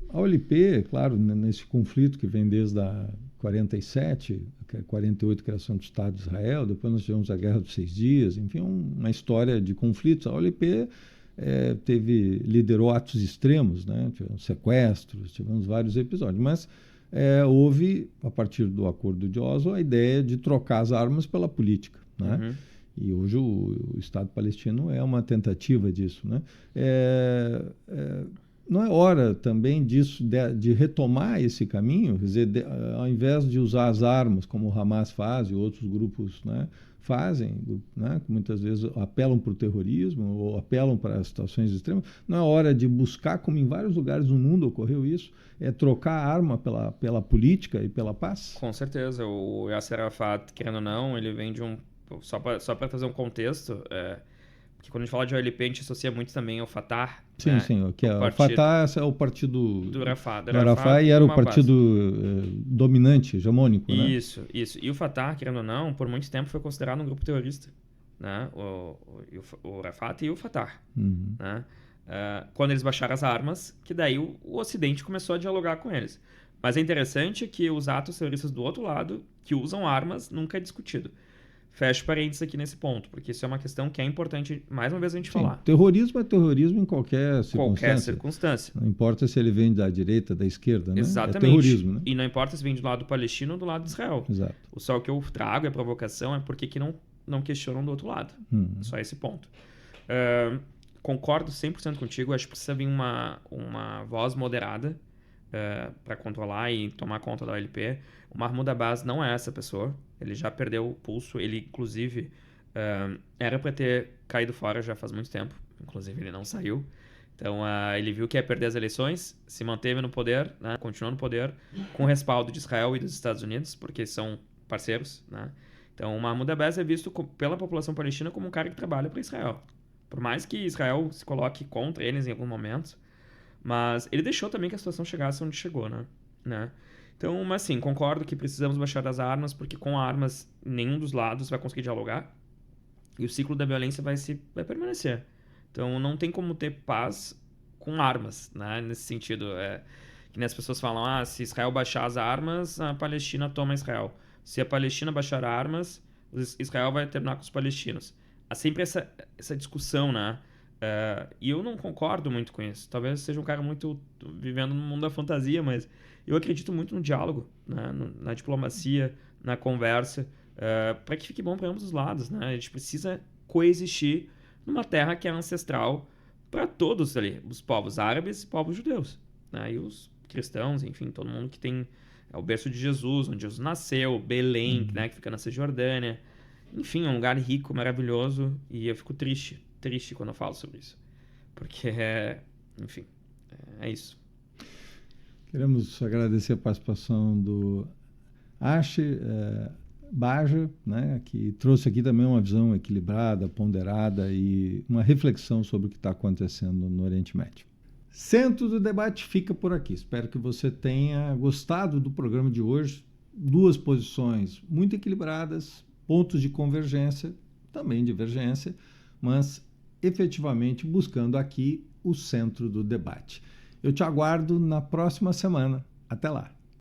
a OLP, claro, nesse conflito que vem desde a 47, 48, criação do Estado de Israel, depois nós tivemos a Guerra dos 6 Dias, enfim, uma história de conflitos. A OLP liderou atos extremos, né? Tivemos sequestros, tivemos vários episódios, mas houve, a partir do Acordo de Oslo, a ideia de trocar as armas pela política, né? Uhum. E hoje o Estado palestino é uma tentativa disso, né? Não é hora também disso, de retomar esse caminho? Quer dizer, ao invés de usar as armas, como o Hamas faz e outros grupos, né, fazem, né, que muitas vezes apelam para o terrorismo ou apelam para situações extremas, não é hora de buscar, como em vários lugares do mundo ocorreu isso, trocar a arma pela política e pela paz? Com certeza. O Yasser Arafat, querendo ou não, ele vem de um... Só para trazer um contexto, porque quando a gente fala de OLP, a gente associa muito também ao Fatah. Sim, né? sim. O Fatah é o partido do Arafat. E era o partido dominante, hegemônico, né? Isso. E o Fatah, querendo ou não, por muito tempo foi considerado um grupo terrorista, né? O Arafat e o Fatah. Uhum. Né? Quando eles baixaram as armas, que daí o Ocidente começou a dialogar com eles. Mas é interessante que os atos terroristas do outro lado, que usam armas, nunca é discutido. Fecho parênteses aqui nesse ponto, porque isso é uma questão que é importante, mais uma vez, a gente falar. Terrorismo é terrorismo em qualquer circunstância. Não importa se ele vem da direita, da esquerda, né? Exatamente. É terrorismo, né? E não importa se vem do lado palestino ou do lado de Israel. Exato. Só o que eu trago, a provocação, é porque que não questionam do outro lado. Só esse ponto. Concordo 100% contigo, acho que precisa vir uma voz moderada para controlar e tomar conta da OLP. O Mahmoud Abbas não é essa pessoa. Ele já perdeu o pulso. Ele, inclusive, era para ter caído fora já faz muito tempo. Inclusive, ele não saiu. Então, ele viu que ia perder as eleições, se manteve no poder, né, continuou no poder, com o respaldo de Israel e dos Estados Unidos, porque são parceiros. Né? Então, o Mahmoud Abbas é visto pela população palestina como um cara que trabalha para Israel. Por mais que Israel se coloque contra eles em algum momento, mas ele deixou também que a situação chegasse onde chegou, né? Então, mas sim, concordo que precisamos baixar as armas, porque com armas nenhum dos lados vai conseguir dialogar e o ciclo da violência vai permanecer. Então, não tem como ter paz com armas, né? Nesse sentido, que nem as pessoas falam, se Israel baixar as armas, a Palestina toma Israel. Se a Palestina baixar armas, Israel vai terminar com os palestinos. Há sempre essa discussão, né? E eu não concordo muito com isso. Talvez eu seja um cara muito vivendo no mundo da fantasia, mas eu acredito muito no diálogo, né? Na diplomacia, na conversa, para que fique bom para ambos os lados, né? A gente precisa coexistir numa terra que é ancestral para todos ali, os povos árabes e povos judeus, né? E os cristãos, enfim, todo mundo que tem o berço de Jesus, onde Jesus nasceu, Belém, né? Que fica na Cisjordânia. Enfim, é um lugar rico, maravilhoso, e eu fico triste quando eu falo sobre isso. Porque, enfim, é isso. Queremos agradecer a participação do Ashe Baja, né, que trouxe aqui também uma visão equilibrada, ponderada e uma reflexão sobre o que está acontecendo no Oriente Médio. Centro do Debate fica por aqui. Espero que você tenha gostado do programa de hoje. Duas posições muito equilibradas, pontos de convergência, também divergência, mas efetivamente buscando aqui o centro do debate. Eu te aguardo na próxima semana. Até lá!